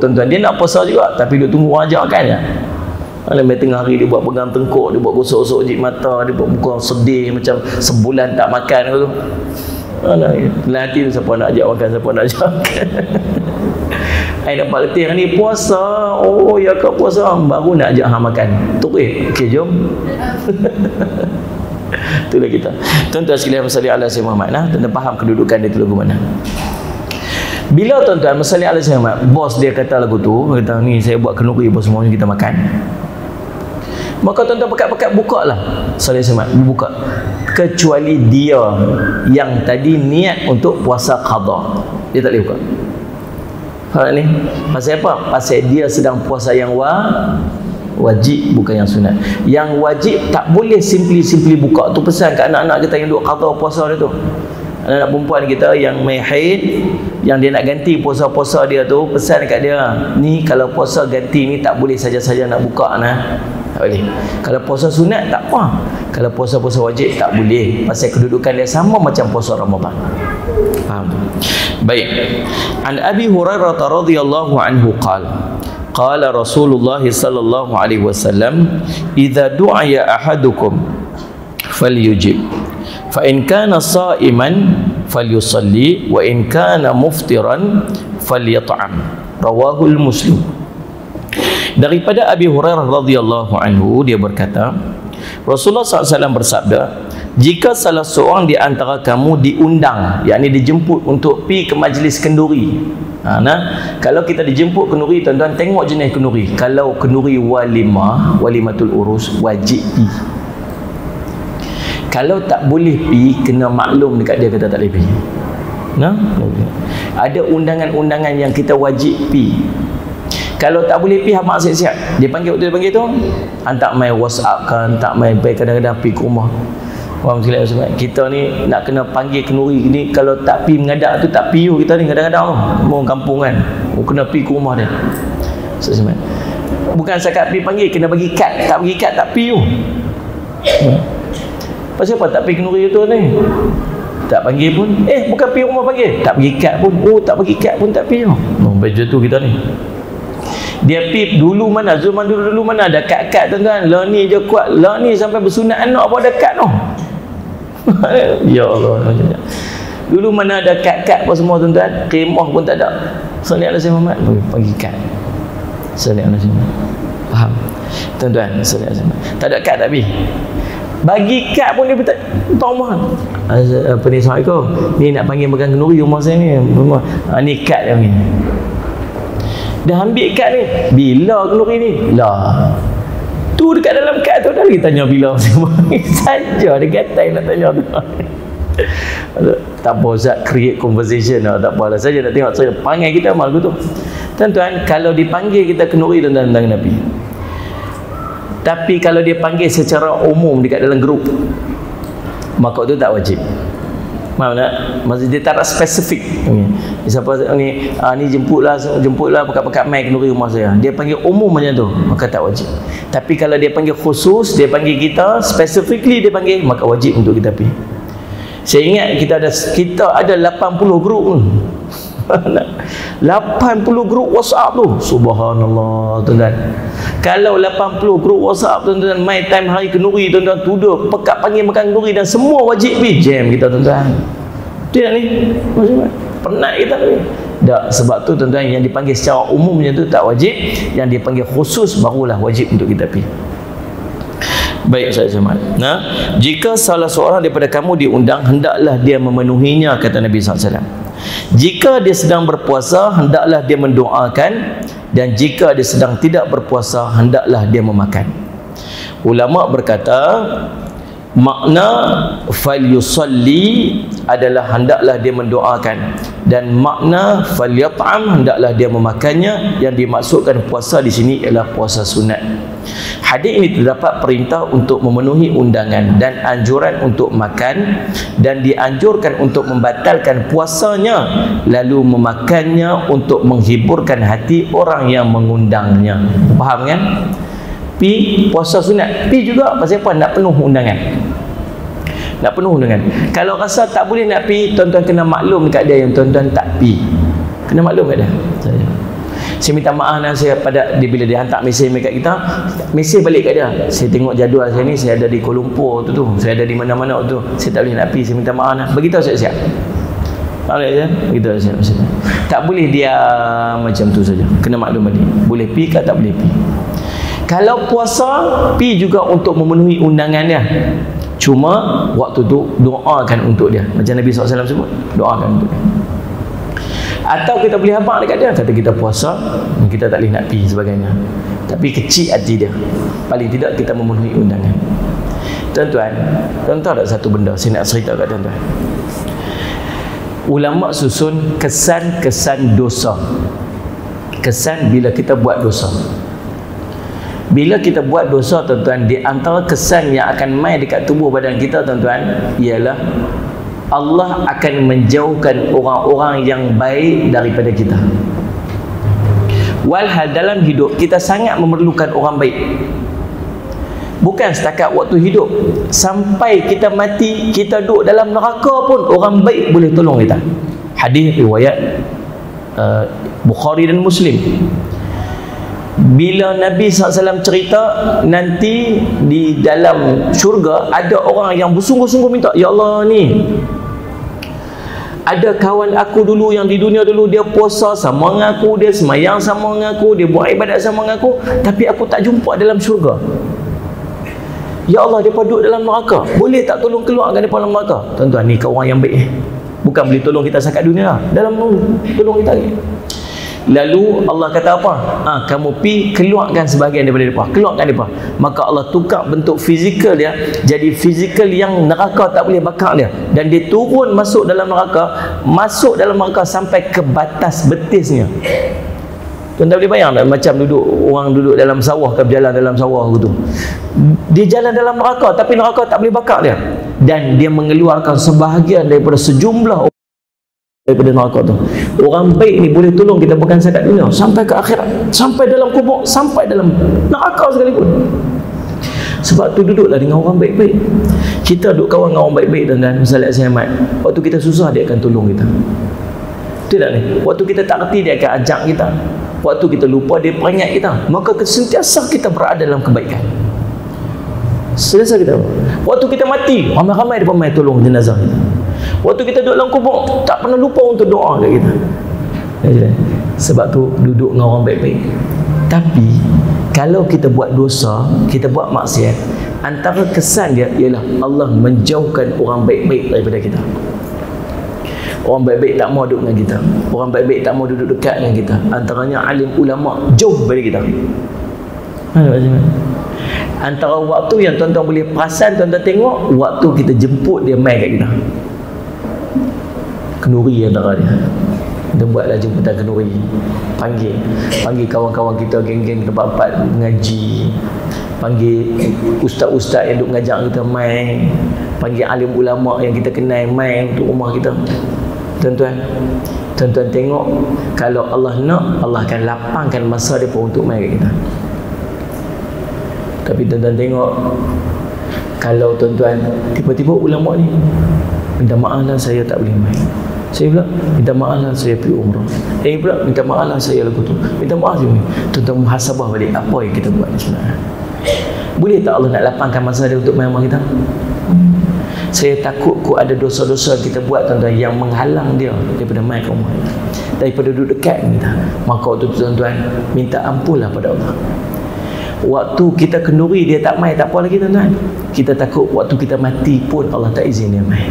tuan-tuan dia nak puasa juga tapi duduk tunggu orang ajak makan je. Dalam tengah hari dia buat pegang tengkuk, dia buat gosok-gosok jik mata, dia buat muka sedih macam sebulan tak makan tu. Nanti siapa nak ajak makan, siapa nak ajak makan. Saya dapat letih ni puasa. Oh ya kau puasa, baru nak ajak hang makan. Okey jom. Itulah kita. Tuan-tuan sekalian, salli ala sayyidina Muhammad. Tuan-tuan faham kedudukan dia tu lagu mana? Bila tuan-tuan salli ala sayyidina Muhammad, bos dia kata lagu tu, kata ni saya buat kenduri bos, semuanya kita makan. Maka tuan-tuan pekat-pekat buka lah salli ala sayyidina Muhammad, buka. Kecuali dia yang tadi niat untuk puasa qada, dia tak boleh buka. Faham ni? Pasal apa? Pasal dia sedang puasa yang wajib, bukan yang sunat. Yang wajib tak boleh simply buka. Tu pesan kat anak-anak kita yang duk qada puasa dia tu. Anak-anak perempuan kita yang mai haid, yang dia nak ganti puasa-puasa dia tu, pesan dekat dia, ni kalau puasa ganti ni tak boleh saja-saja nak buka tak boleh. Kalau puasa sunat tak apa, kalau puasa-puasa wajib tak boleh, pasal kedudukan dia sama macam puasa Ramadan. Faham? Baik. An Abi Hurairah radhiyallahu anhu qala Rasulullah sallallahu alaihi wasallam, idza du'a ahadukum falyujib, fa in kana sha'iman falyusalli, wa in kana muftiran falyat'am. Rawahul Muslim. Daripada Abi Hurairah radhiyallahu anhu, dia berkata, Rasulullah SAW bersabda, jika salah seorang di antara kamu diundang, yakni dijemput untuk pergi ke majlis kenduri. Kalau kita dijemput kenduri, tuan-tuan tengok jenis kenduri. Kalau kenduri walimatul urus, wajib pergi. Kalau tak boleh pergi, kena maklum dekat dia kata tak boleh pergi. Ada undangan-undangan yang kita wajib pergi. Kalau tak boleh pergi, mak siap-siap. Dia panggil waktu dia panggil tu, hantar main WhatsApp kan, hantar main kadang-kadang pergi ke rumah. Orang sekalian, kita ni nak kena panggil kenduri ni, kalau tak pergi mengadak tu tak pergi kita ni kadang-kadang tu. Orang kampung kan, kena pergi ke rumah dia. Bukan sekat pergi panggil, kena bagi kad. Tak bagi kad tak pergi. Pasal apa tak pergi kenduri tu ni? Tak panggil pun, bukan pergi rumah panggil, tak bagi kad pun. Tak bagi kad pun tak pergi. Baju tu kita ni. Dia pip dulu mana, zaman dulu mana ada kad-kad tuan-tuan. Lah ni je kuat, lah ni sampai bersunat anak pun ada kad tu. Ya Allah. Dulu mana ada kad-kad apa semua tuan-tuan, khemah pun tak ada. Salli ala sayyidina Muhammad, bagi kad. Salli ala sayyidina Muhammad. Faham? Tuan-tuan, salli ala sayyidina Muhammad. Tak ada kad tak pi. Bagi kad pun dia tak tahu mah. Apa ni, Assalamualaikum. Ni nak panggil makan kenduri rumah saya ni. Ni kad dia ni. Dah ambil kad ni, bila kenduri ni? Lah, tu dekat dalam kad tu dah lagi tanya bila saja dia kata nak tanya tu. Tak apa Ustaz, create conversation lah, tak apalah saja nak tengok saya panggil kita malu tu. Tuan-tuan, kalau dipanggil kita kenduri tuan-tuan tentang Nabi. Tapi kalau dia panggil secara umum dekat dalam grup, maka tu tak wajib. Mana? Maksud dia tak ada spesifik. Siapa ni jemputlah pekat-pekat mai kenduri rumah saya. Dia panggil umum macam tu, maka tak wajib. Tapi kalau dia panggil khusus, dia panggil kita specifically, dia panggil, maka wajib untuk kita pergi. Saya ingat kita ada 80 grup. 80 grup WhatsApp tu. Subhanallah tuan-tuan. Kalau 80 grup WhatsApp tuan-tuan, my time hari kenduri tuan-tuan, tuduh pekat panggil makan kenduri dan semua wajib pergi, jam kita tuan-tuan. Tidak ni? Macam mana? Penat kita ni. Tak, sebab tu tuan-tuan, yang dipanggil secara umumnya tu tak wajib, yang dipanggil khusus barulah wajib untuk kita pergi. Baik, saya Jamal. Nah, jika salah seorang daripada kamu diundang, hendaklah dia memenuhinya, kata Nabi SAW. Jika dia sedang berpuasa, hendaklah dia mendoakan, dan jika dia sedang tidak berpuasa, hendaklah dia memakan. Ulama berkata, makna falyusalli adalah hendaklah dia mendoakan, dan makna falyat'am hendaklah dia memakannya. Yang dimaksudkan puasa di sini ialah puasa sunat. Hadis ini terdapat perintah untuk memenuhi undangan dan anjuran untuk makan, dan dianjurkan untuk membatalkan puasanya lalu memakannya untuk menghiburkan hati orang yang mengundangnya. Faham kan? Pi puasa sunat, pi juga pasal apa? Nak penuh undangan. Nak penuh undangan. Kalau rasa tak boleh nak pi, tuan-tuan kena maklum dekat dia yang tuan-tuan tak pi. Kena maklum kat dia. Saya minta maaf dan saya pada dia, bila dia hantar mesej dekat kita, mesej balik kat dia. Saya tengok jadual saya ni, saya ada di Kuala Lumpur tu, saya ada di mana-mana tu. Saya tak boleh nak pi, saya minta maaf dah. Beritahu siap-siap. Tak boleh je. Beritahu siap-siap. Tak boleh dia macam tu saja. Kena maklum balik. Boleh pi ke tak boleh pi. Kalau puasa, pi juga untuk memenuhi undangan dia. Cuma waktu tu doakan untuk dia. Macam Nabi SAW sebut, doakan untuk dia. Atau kita boleh habaq dekat dia, kata kita puasa, kita tak boleh nak pi sebagainya. Tapi kecil hati dia. Paling tidak kita memenuhi undangan. Tuan-tuan, tuan-tuan ada satu benda saya nak cerita kat tuan-tuan. Ulama susun kesan-kesan dosa. Kesan bila kita buat dosa. Bila kita buat dosa, tuan-tuan, di antara kesan yang akan main dekat tubuh badan kita, tuan-tuan, ialah Allah akan menjauhkan orang-orang yang baik daripada kita. Walhal dalam hidup kita sangat memerlukan orang baik. Bukan setakat waktu hidup, sampai kita mati, kita duduk dalam neraka pun orang baik boleh tolong kita. Hadis riwayat Bukhari dan Muslim. Bila Nabi SAW cerita nanti di dalam syurga ada orang yang bersungguh-sungguh minta, ya Allah ni, ada kawan aku dulu yang di dunia dulu, dia puasa sama dengan aku, dia semayang sama dengan aku, dia buat ibadat sama dengan aku, tapi aku tak jumpa dalam syurga. Ya Allah, dia duduk dalam neraka, boleh tak tolong keluarkan dia dalam neraka? Tuan-tuan, ni kawan yang baik. Bukan boleh tolong kita sekat dunia, dalam tolong kita lagi. Lalu Allah kata apa? Kamu pi keluarkan sebahagian daripada mereka, keluarkan mereka. Maka Allah tukar bentuk fizikal dia jadi fizikal yang neraka tak boleh bakar dia, dan dia turun masuk dalam neraka sampai ke batas betisnya. Tuan tak boleh bayang tak? Macam orang duduk dalam sawah ke, berjalan dalam sawah gitu. Dia jalan dalam neraka, tapi neraka tak boleh bakar dia, dan dia mengeluarkan sebahagian daripada sejumlah daripada neraka tu. Orang baik ni boleh tolong kita bukan sekat dunia, sampai ke akhirat, sampai dalam kubur, sampai dalam neraka sekalipun. Sebab tu duduklah dengan orang baik-baik. Kita duduk kawan dengan orang baik-baik, dan Ustaz Ahmad Ahmad, waktu kita susah dia akan tolong kita. Tidak ni. Waktu kita tak reti dia akan ajak kita. Waktu kita lupa dia peringat kita. Maka sentiasa kita berada dalam kebaikan. Sentiasa kita. Waktu kita mati, ramai-ramai dia pernah tolong jenazah kita. Waktu kita duduk dalam kubur, tak pernah lupa untuk doa kat kita. Sebab tu duduk dengan orang baik-baik. Tapi kalau kita buat dosa, kita buat maksiat, antara kesan dia ialah Allah menjauhkan orang baik-baik daripada kita. Orang baik-baik tak mau duduk dengan kita, orang baik-baik tak mau duduk dekat dengan kita. Antaranya alim ulama jauh dari kita. Antara waktu yang tuan-tuan boleh perasan, tuan-tuan tengok, waktu kita jemput dia mai kat kita. Kenduri antara dia. Kita buatlah jemputan kenduri. Panggil kawan-kawan kita, geng-geng tempat-tempat mengaji. Panggil ustaz-ustaz yang duk mengajar kita mai. Panggil alim ulama yang kita kenal mai untuk rumah kita. Tuan-tuan tengok, kalau Allah nak, Allah akan lapangkan masa dia pun untuk mai kat kita. Tapi tuan-tuan tengok, kalau tuan-tuan tiba-tiba ulama ni minta maaf lah saya tak boleh mai. Saya pula minta maaf lah saya pergi umrah. Pula minta maaf lah saya lagu tu. Minta maaf je ni. Tuan-tuan muhasabah balik apa yang kita buat sebenarnya. Boleh tak Allah nak lapangkan masa dia untuk mai rumah kita? Saya takut ada dosa-dosa kita buat tuan-tuan yang menghalang dia daripada mai ke rumah kita, daripada duduk dekat kita. Maka waktu tu tuan-tuan minta ampunlah pada Allah. Waktu kita kenduri dia tak mai, tak apa lagi tuan-tuan. Kita takut waktu kita mati pun Allah tak izin dia mai.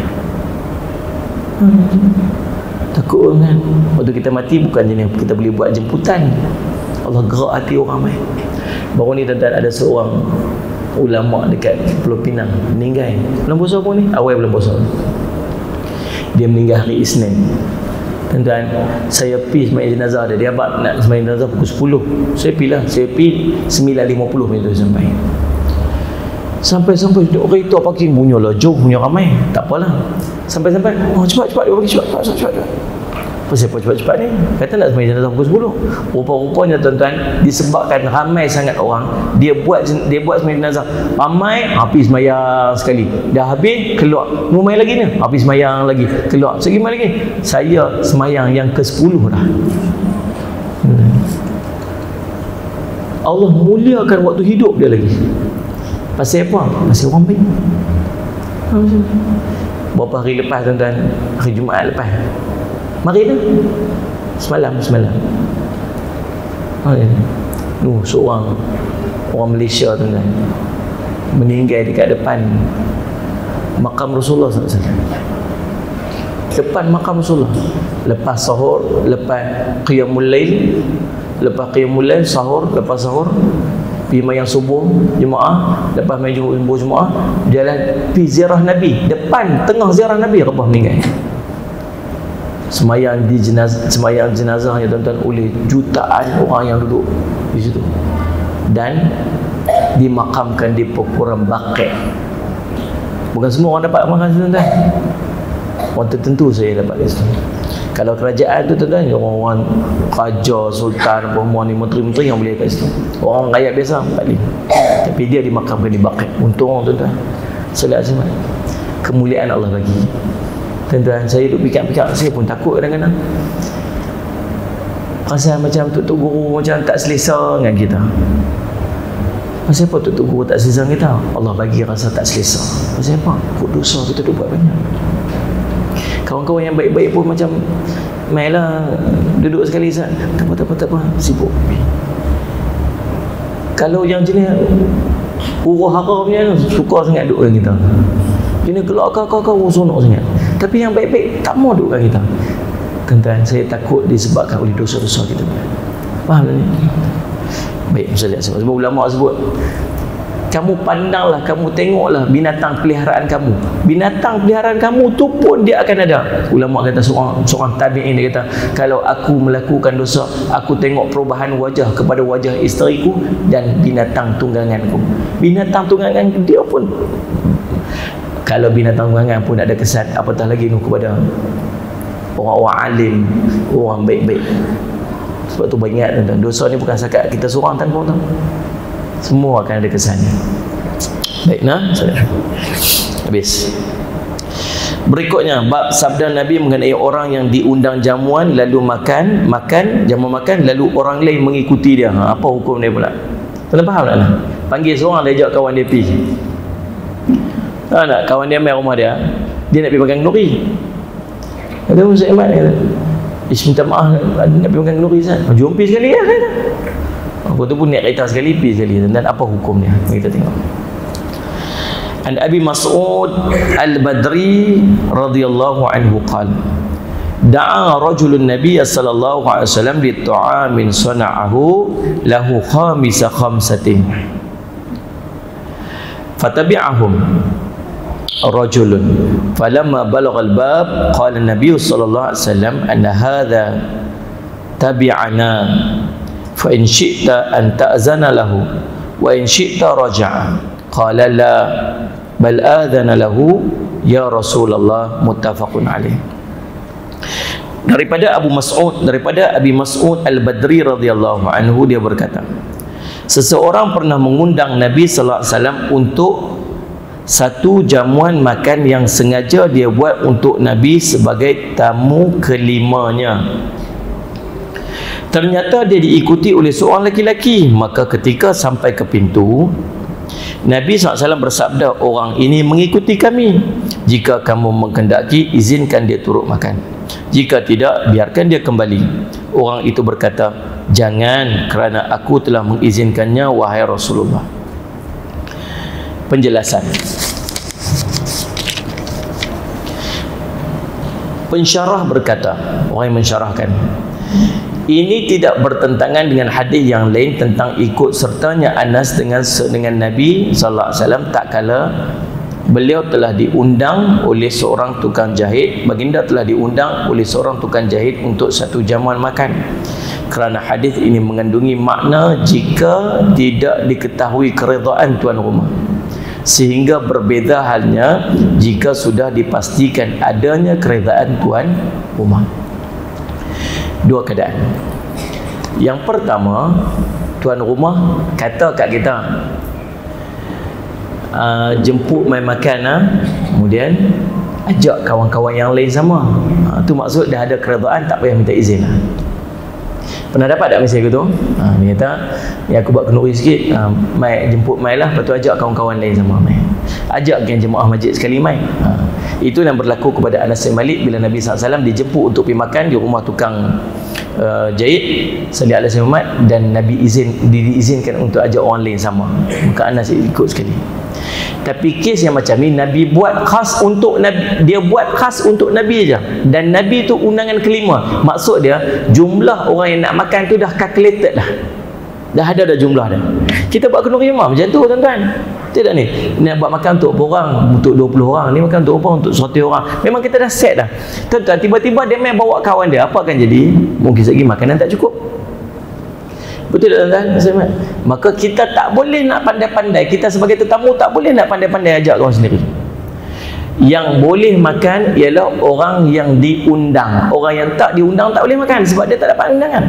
Takut kan? Waktu kita mati bukan jenis kita boleh buat jemputan. Allah gerak hati orang mai. Baru ni tuan-tuan ada seorang ulama dekat Pulau Pinang meninggal. Bulan puasa pun ni, awal bulan puasa. Dia meninggal hari Isnin. Tuan-tuan, saya pergi sembahyang jenazah dia. Dia abang nak sembahyang jenazah pukul 10. Saya pergi lah. Saya pergi 9.50 minit sampai. Sampai duduk kereta parking bunyi lah, jauh punya ramai. Tak apalah. Sampai oh cepat dia bagi cepat. Apa siapa cepat ni? Kata nak sembahyang jenazah pukul 10. Rupa-rupanya tuan-tuan, disebabkan ramai sangat orang, dia buat sembahyang jenazah. Ramai, habis sembahyang sekali. Dah habis, keluar. Rumai lagi ni, habis sembahyang lagi, keluar. Segimana lagi? Saya sembahyang yang ke-10 dah. Allah muliakan waktu hidup dia lagi. Pasal apa? Pasal orang baik. Berapa hari lepas tuan-tuan? Hari Jumaat lepas. Mari dah. Semalam. Seorang orang Malaysia tuan-tuan meninggal dekat depan makam Rasulullah SAW. Depan makam Rasulullah. Lepas sahur, lepas qiyamul lail, sahur, lepas sahur pergi mayang subuh jemaah, lepas mayang subuh jemaah, jalan pergi ziarah Nabi. Depan tengah ziarah Nabi Rabah meninggal. Semayang jenazahnya tuan-tuan oleh jutaan orang yang duduk di situ, dan dimakamkan di pekuburan Baqi'. Bukan semua orang dapat makan tuan-tuan. Orang tertentu saya dapat di situ. Kalau kerajaan tu tuan-tuan, orang-orang raja, sultan, perempuan ni, menteri-menteri yang boleh kat situ. Orang rakyat biasa tak boleh. Tapi dia dimakamkan di Baqi'. Untung tuan-tuan. Solat Jumaat. Kemuliaan Allah bagi. Tuan-tuan, saya duduk fikir-fikir, saya pun takut kadang-kadang. Rasa macam tok guru macam tak selesa dengan kita. Pasal apa tok guru tak selesa dengan kita? Allah bagi rasa tak selesa. Pasal apa? Kok dosa kita duk buat banyak. Kawan-kawan yang baik-baik pun macam mainlah duduk sekali tak apa, sibuk. Kalau yang jenis huru hara punya suka sangat duduk dengan kita. Jenis kelak kau sonok sangat. Tapi yang baik-baik tak mau duduk dengan kita. Tuan-tuan, saya takut disebabkan oleh dosa-dosa kita. Faham tak ni? Baik, sebab ulama sebut, kamu pandanglah, kamu tengoklah binatang peliharaan kamu. Binatang peliharaan kamu tu pun dia akan ada. Ulama kata, seorang tabi'in dia kata, kalau aku melakukan dosa, aku tengok perubahan wajah kepada wajah isteriku dan binatang tungganganku. Binatang tunggangan dia pun, kalau binatang tunggangan pun ada kesan, apatah lagi kepada orang-orang alim, orang baik-baik. Sebab tu banyak tuan-tuan, dosa ni bukan sakat kita seorang tanggung tau. Semua akan ada kesannya. Baik, habis. Berikutnya, bab sabda Nabi mengenai orang yang diundang jamuan lalu makan, jamuan makan lalu orang lain mengikuti dia. Apa hukum dia pula? Tuan faham tak? Panggil seorang, dia ajak kawan dia pergi. Nak kawan dia main rumah dia nak pergi makan kenduri. Kata Ustaz Ahmad, minta maaf nak pergi makan kenduri Ustaz. Jom pergi sekali lah kata. Aku tu pun naik kereta sekali, pergi sekali. Dan apa hukumnya? Kita tengok. An Abi Mas'ud Al-Badri radhiyallahu anhu qala, da'a rajulun Nabiy sallallahu alaihi wasallam li ta'amin sana'ahu lahu khamisa khamsatin. Fatabi'ahum rajulun falamma balagha al-bab qala an-nabiy sallallahu alaihi wasallam anna hadha tabi'ana fa in syi'ta an ta'zana lahu wa in syi'ta raja'a qala la bal adhana lahu ya Rasulullah, muttafaqun alaih. Daripada Abi Mas'ud Al-Badri radhiyallahu anhu, dia berkata, seseorang pernah mengundang Nabi sallallahu alaihi wasallam untuk satu jamuan makan yang sengaja dia buat untuk Nabi sebagai tamu kelimanya. Ternyata dia diikuti oleh seorang lelaki. Maka ketika sampai ke pintu, Nabi SAW bersabda, orang ini mengikuti kami. Jika kamu menghendaki, izinkan dia turut makan. Jika tidak, biarkan dia kembali. Orang itu berkata, jangan, kerana aku telah mengizinkannya, wahai Rasulullah. Penjelasan. Pensyarah berkata, orang yang mensyarahkan, ini tidak bertentangan dengan hadis yang lain tentang ikut sertanya Anas dengan Nabi sallallahu alaihi wasallam tak kala beliau telah diundang oleh seorang tukang jahit. Baginda telah diundang oleh seorang tukang jahit untuk satu jamuan makan. Kerana hadis ini mengandungi makna jika tidak diketahui keredaan tuan rumah, sehingga berbeza halnya jika sudah dipastikan adanya keredaan tuan rumah. Dua keadaan. Yang pertama, tuan rumah kata kat kita, jemput main makan, kemudian ajak kawan-kawan yang lain sama. Tu maksud dah ada keredaan, tak payah minta izin. Pernah dapat tak mesej tu? Dia kata, ya aku buat kenduri sikit, mai jemput mai lah, lepas tu ajak kawan-kawan lain sama mai. Ajak geng jemaah masjid sekali mai. Itu yang berlaku kepada Anas bin Malik bila Nabi SAW dijemput untuk pergi makan di rumah tukang jahit Salih alaihi Muhammad, dan Nabi diizinkan untuk ajak orang lain sama. Maka Anas ikut sekali. Tapi kes yang macam ni Nabi buat khas untuk Nabi, dia buat khas untuk Nabi aja. Dan Nabi tu undangan kelima. Maksud dia jumlah orang yang nak makan tu dah calculated dah. Dah ada dah jumlah dah. Kita buat kenduri rumah macam tu tuan-tuan. Tidak ni. Nak buat makan untuk berapa orang? Untuk 20 orang. Ni makan untuk berapa? Untuk 100 orang. Memang kita dah set dah. Tuan-tuan, tiba-tiba dia main bawa kawan dia. Apa akan jadi? Mungkin sekali makanan tak cukup. Betul tak tuan-tuan? Maka kita tak boleh nak pandai-pandai. Kita sebagai tetamu tak boleh nak pandai-pandai ajak orang sendiri. Yang boleh makan ialah orang yang diundang. Orang yang tak diundang tak boleh makan sebab dia tak dapat undangan.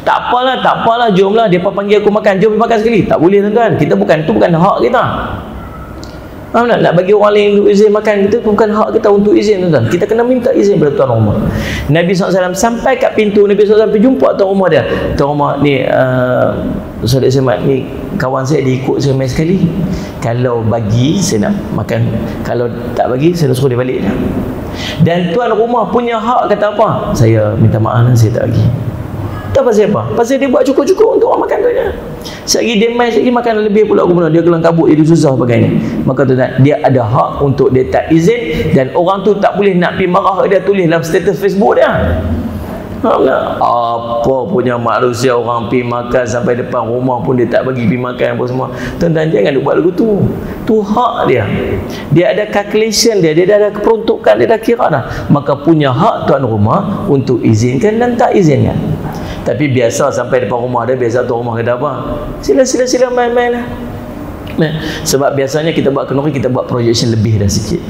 Tak apalah, jomlah, dia panggil aku makan, jom makan sekali. Tak boleh tuan-tuan. Kita bukan, itu bukan hak kita. Faham tak? Nak bagi orang lain untuk izin makan kita, bukan hak kita untuk izin tuan-tuan. Kita kena minta izin pada tuan rumah. Nabi SAW sampai kat pintu, Nabi SAW pergi jumpa tuan rumah dia. Tuan rumah ni, Ustaz Ismail ni kawan saya, dia ikut saya main sekali. Kalau bagi, saya nak makan. Kalau tak bagi, saya nak suruh dia balik. Dan tuan rumah punya hak kata apa? Saya minta maaf, saya tak bagi. Tak pasal apa? Pasal dia buat cukup-cukup untuk orang makan tu je. Sekali dia main, sekali makan lebih pula guna. Dia kelang kabut, jadi susah sebagainya. Maka tuan-tuan, dia ada hak untuk dia tak izin, dan orang tu tak boleh nak pergi marah dia, tulis dalam status Facebook dia. Apa punya manusia orang pergi makan sampai depan rumah pun dia tak bagi pergi makan apa semua. Tuan-tuan, jangan buat lagu tu. Tu hak dia. Dia ada calculation dia dah ada keperuntukan, dia dah kira dah. Maka punya hak tuan rumah untuk izinkan dan tak izinkan. Tapi biasa sampai depan rumah dia, biasa tuan rumah kata apa? Sila main-main lah. Sebab biasanya kita buat kenduri, kita buat projection lebih dah sikit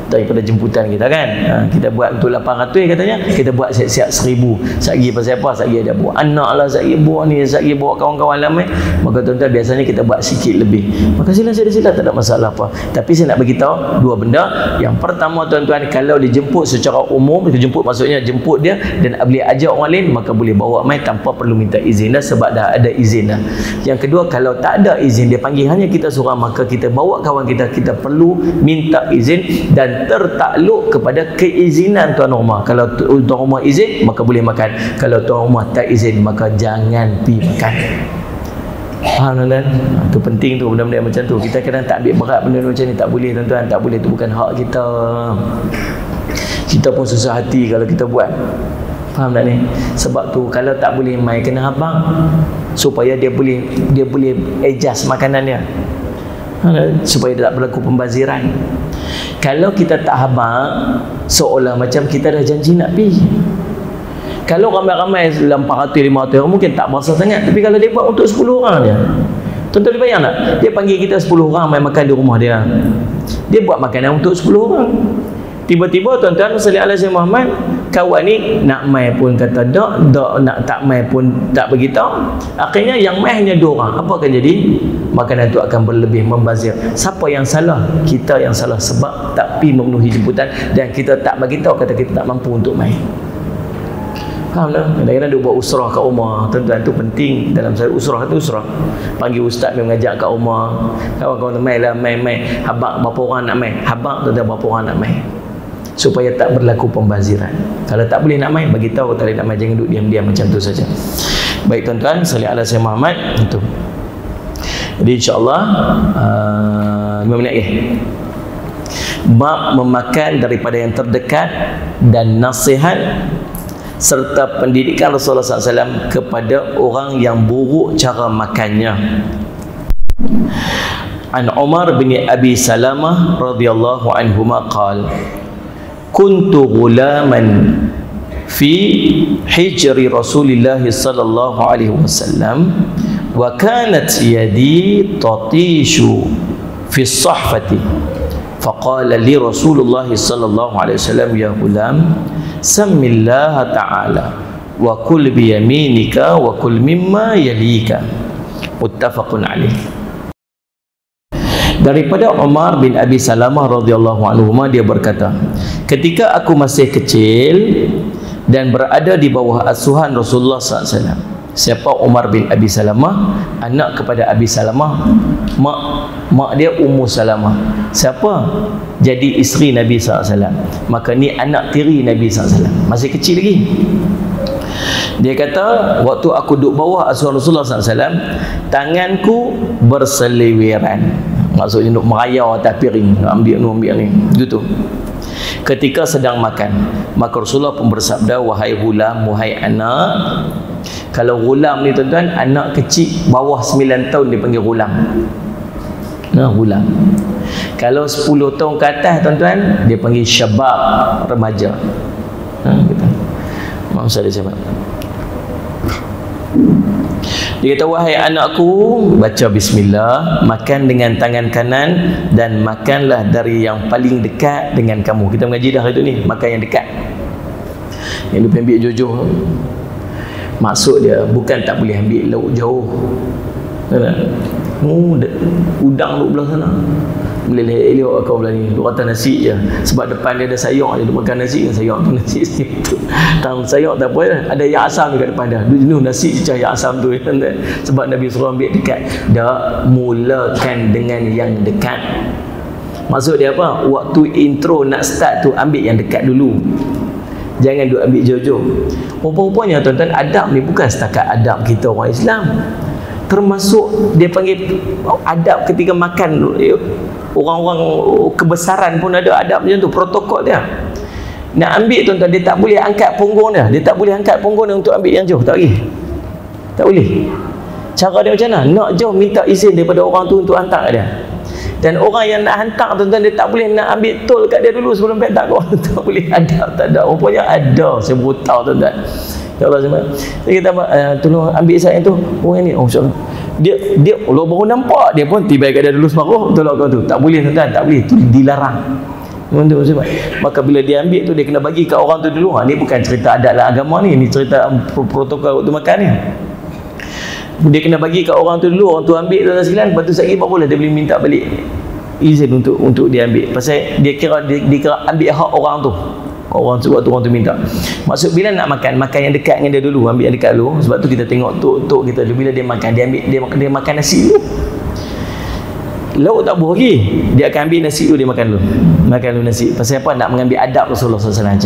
daripada jemputan kita kan. Kita buat untuk 800 katanya, kita buat siap-siap 1000. Satgi pasal apa? Satgi ada bawa anak lah, satgi bawa ni, satgi bawa kawan-kawan ramai. Maka tuan-tuan biasanya kita buat sikit lebih. Maka sila tak ada masalah apa. Tapi saya nak beritahu dua benda. Yang pertama tuan-tuan, kalau dijemput secara umum, dijemput maksudnya jemput dia dan boleh ajak orang lain, maka boleh bawa mai tanpa perlu minta izin dah, sebab dah ada izin dah. Yang kedua, kalau tak ada izin, dia panggil hanya kita seorang, maka kita bawa kawan kita, kita perlu minta izin dan tertakluk kepada keizinan tuan rumah. Kalau tuan rumah izin, maka boleh makan. Kalau tuan rumah tak izin, maka jangan pergi makan. Faham tuan-tuan? Itu penting tu, benda-benda macam tu. Kita kadang tak ambil berat benda macam ni. Tak boleh tuan-tuan, tak boleh. Itu bukan hak kita. Kita pun susah hati kalau kita buat. Faham tak ni? Sebab tu kalau tak boleh mai, kena abang supaya dia boleh adjust makanan dia, supaya dia tak berlaku pembaziran. Kalau kita tak habaq, seolah macam kita dah janji nak pergi. Kalau ramai-ramai dalam 400-500 orang mungkin tak berasa sangat. Tapi kalau dia buat untuk 10 orang dia, tuan-tuan dia bayang tak? Dia panggil kita 10 orang main makan di rumah dia. Dia buat makanan untuk 10 orang. Tiba-tiba tuan-tuan Salih alaihi Muhammad, kawan ni nak mai pun kata tak, nak tak mai pun tak beritahu. Akhirnya yang mai hanya 2 orang. Apa akan jadi? Makanan itu akan berlebih, membazir. Siapa yang salah? Kita yang salah sebab tak pergi memenuhi jemputan dan kita tak bagi tahu, kata kita tak mampu untuk mai. Faham tak? Kadang-kadang dia buat usrah kat rumah. Tuan-tuan, tu penting dalam saya usrah tu usrah. Panggil ustaz yang mengajak kat rumah. Kawan-kawan mai lah, mai. Habaq berapa orang nak mai? Habaq tuan-tuan berapa orang nak mai? Supaya tak berlaku pembaziran. Kalau tak boleh nak mai, bagi tahu tak boleh nak mai, jangan duduk diam-diam macam tu saja. Baik tuan-tuan, salli ala Sayyidina Muhammad. Itu. Jadi insya-Allah 5 minit lagi. Bab memakan daripada yang terdekat dan nasihat serta pendidikan Rasulullah SAW kepada orang yang buruk cara makannya. An Umar bin Abi Salamah radhiyallahu anhuma qala kuntu ghulaman fi hijri Rasulillah sallallahu alaihi wasallam wa kanat yadi tatishu fi as-sahfati faqala li Rasulullah sallallahu alaihi wasallam ya ghulam Samillaha ta'ala wa kul biyaminika wa kul mimma yalika. Muttafaqun alaih. Daripada Umar bin Abi Salamah radhiyallahu anhu, dia berkata, ketika aku masih kecil dan berada di bawah asuhan Rasulullah SAW. Siapa Umar bin Abi Salamah? Anak kepada Abi Salamah, mak dia Ummu Salamah. Siapa? Jadi isteri Nabi SAW. Maka ni anak tiri Nabi SAW, masih kecil lagi. Dia kata, waktu aku duduk bawah asuhan Rasulullah SAW, tanganku berseliweran. Maksudnya duduk merayau atas piring, ambil ni, gitu. Ketika sedang makan, maka Rasulullah pun bersabda, wahai ghulam, wahai anak. Kalau ghulam ni tuan-tuan, anak kecil bawah 9 tahun dia panggil ghulam. Ghulam. Kalau 10 tahun ke atas tuan-tuan, dia panggil syabab, remaja. Gitu. Maaf saya siapa. Dia kata, wahai anakku, baca bismillah, makan dengan tangan kanan dan makanlah dari yang paling dekat dengan kamu. Kita mengaji dah hari tu ni, makan yang dekat. Yang dia ambil jauh-jauh. Maksud dia bukan tak boleh ambil lauk jauh. Udang duduk belah sana. Boleh elok kau belah ni. Duk kata nasi je. Sebab depan dia ada sayur, dia duk makan nasi kan, sayur tu nasi tu. Tang sayur tak apa, ada yak asam dekat depan dia. Duk nasi cah yak asam tu. Sebab Nabi suruh ambil dekat. Dah mulakan dengan yang dekat. Maksud dia apa? Waktu intro nak start tu, ambil yang dekat dulu. Jangan duk ambil jauh-jauh. Rupa-rupanya tuan-tuan, adab ni bukan setakat adab kita orang Islam. Termasuk dia panggil adab ketika makan. Orang-orang kebesaran pun ada adab macam tu, protokol dia. Nak ambil tuan-tuan, dia tak boleh angkat punggung dia. Dia tak boleh angkat punggung dia untuk ambil yang jauh. Tak boleh. Tak boleh. Cara dia macam mana? Nak jauh, minta izin daripada orang tu untuk hantar dia. Dan orang yang nak hantar tuan-tuan, dia tak boleh nak ambil tol kat dia dulu sebelum hantar kau. Tak boleh, ada tak ada. Rupanya ada. Saya baru tahu tuan-tuan. Ya Allah, saya kata, tolong ambil saya tu. Orang ni, oh insya-Allah. Dia Allah baru nampak, dia pun tiba kat dia dulu separuh, tolong kau tu. Tak boleh tuan-tuan, tak boleh. Itu dilarang. Maka bila dia ambil tu, dia kena bagi kat orang tu dulu. Ni bukan cerita adat lah agama ni. Ni cerita protokol waktu makan ni. Dia kena bagi kat orang tu dulu, orang tu ambil tu sekalian, lepas tu sekali barulah dia boleh minta balik izin untuk dia ambil. Pasal dia kira ambil hak orang tu. Orang tu waktu orang tu minta. Maksud bila nak makan yang dekat dengan dia dulu, ambil yang dekat dulu. Sebab tu kita tengok tok kita dulu, bila dia makan, dia makan nasi dulu. Lauk tak boleh lagi, dia akan ambil nasi dulu, dia makan dulu. Makan dulu nasi. Pasal apa? Nak mengambil adab Rasulullah SAW.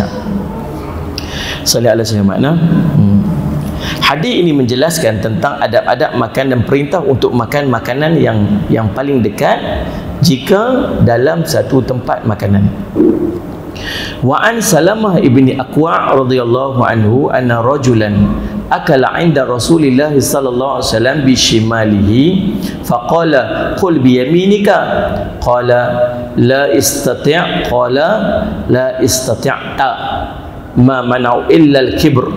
Sallallahu alaihi wasallam. Hadis ini menjelaskan tentang adab-adab makan dan perintah untuk makan makanan yang paling dekat jika dalam satu tempat makanan. Wa an Salamah ibni Aqwa' radhiyallahu anhu anna rajulan akala 'inda Rasulillah sallallahu alaihi wasallam bi shimalihi faqala qul bi yaminika qala la istati' qala la istati'ta ma mana'u illa al-kibr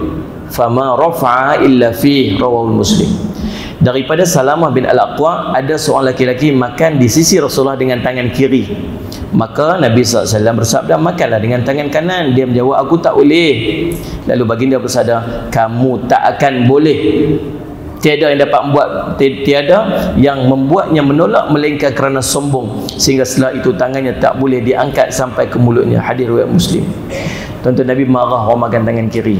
fama rafa'a illa fi rawahul Muslim. Daripada Salamah bin Al-Aqwa, ada seorang laki-laki makan di sisi Rasulullah dengan tangan kiri. Maka Nabi SAW bersabda, makanlah dengan tangan kanan. Dia menjawab, aku tak boleh. Lalu baginda bersabda, kamu tak akan boleh. Tiada yang dapat membuat, tiada yang membuatnya menolak melainkan kerana sombong, sehingga setelah itu tangannya tak boleh diangkat sampai ke mulutnya. Hadis riwayat Muslim. Tuan-tuan, Nabi marah orang makan tangan kiri.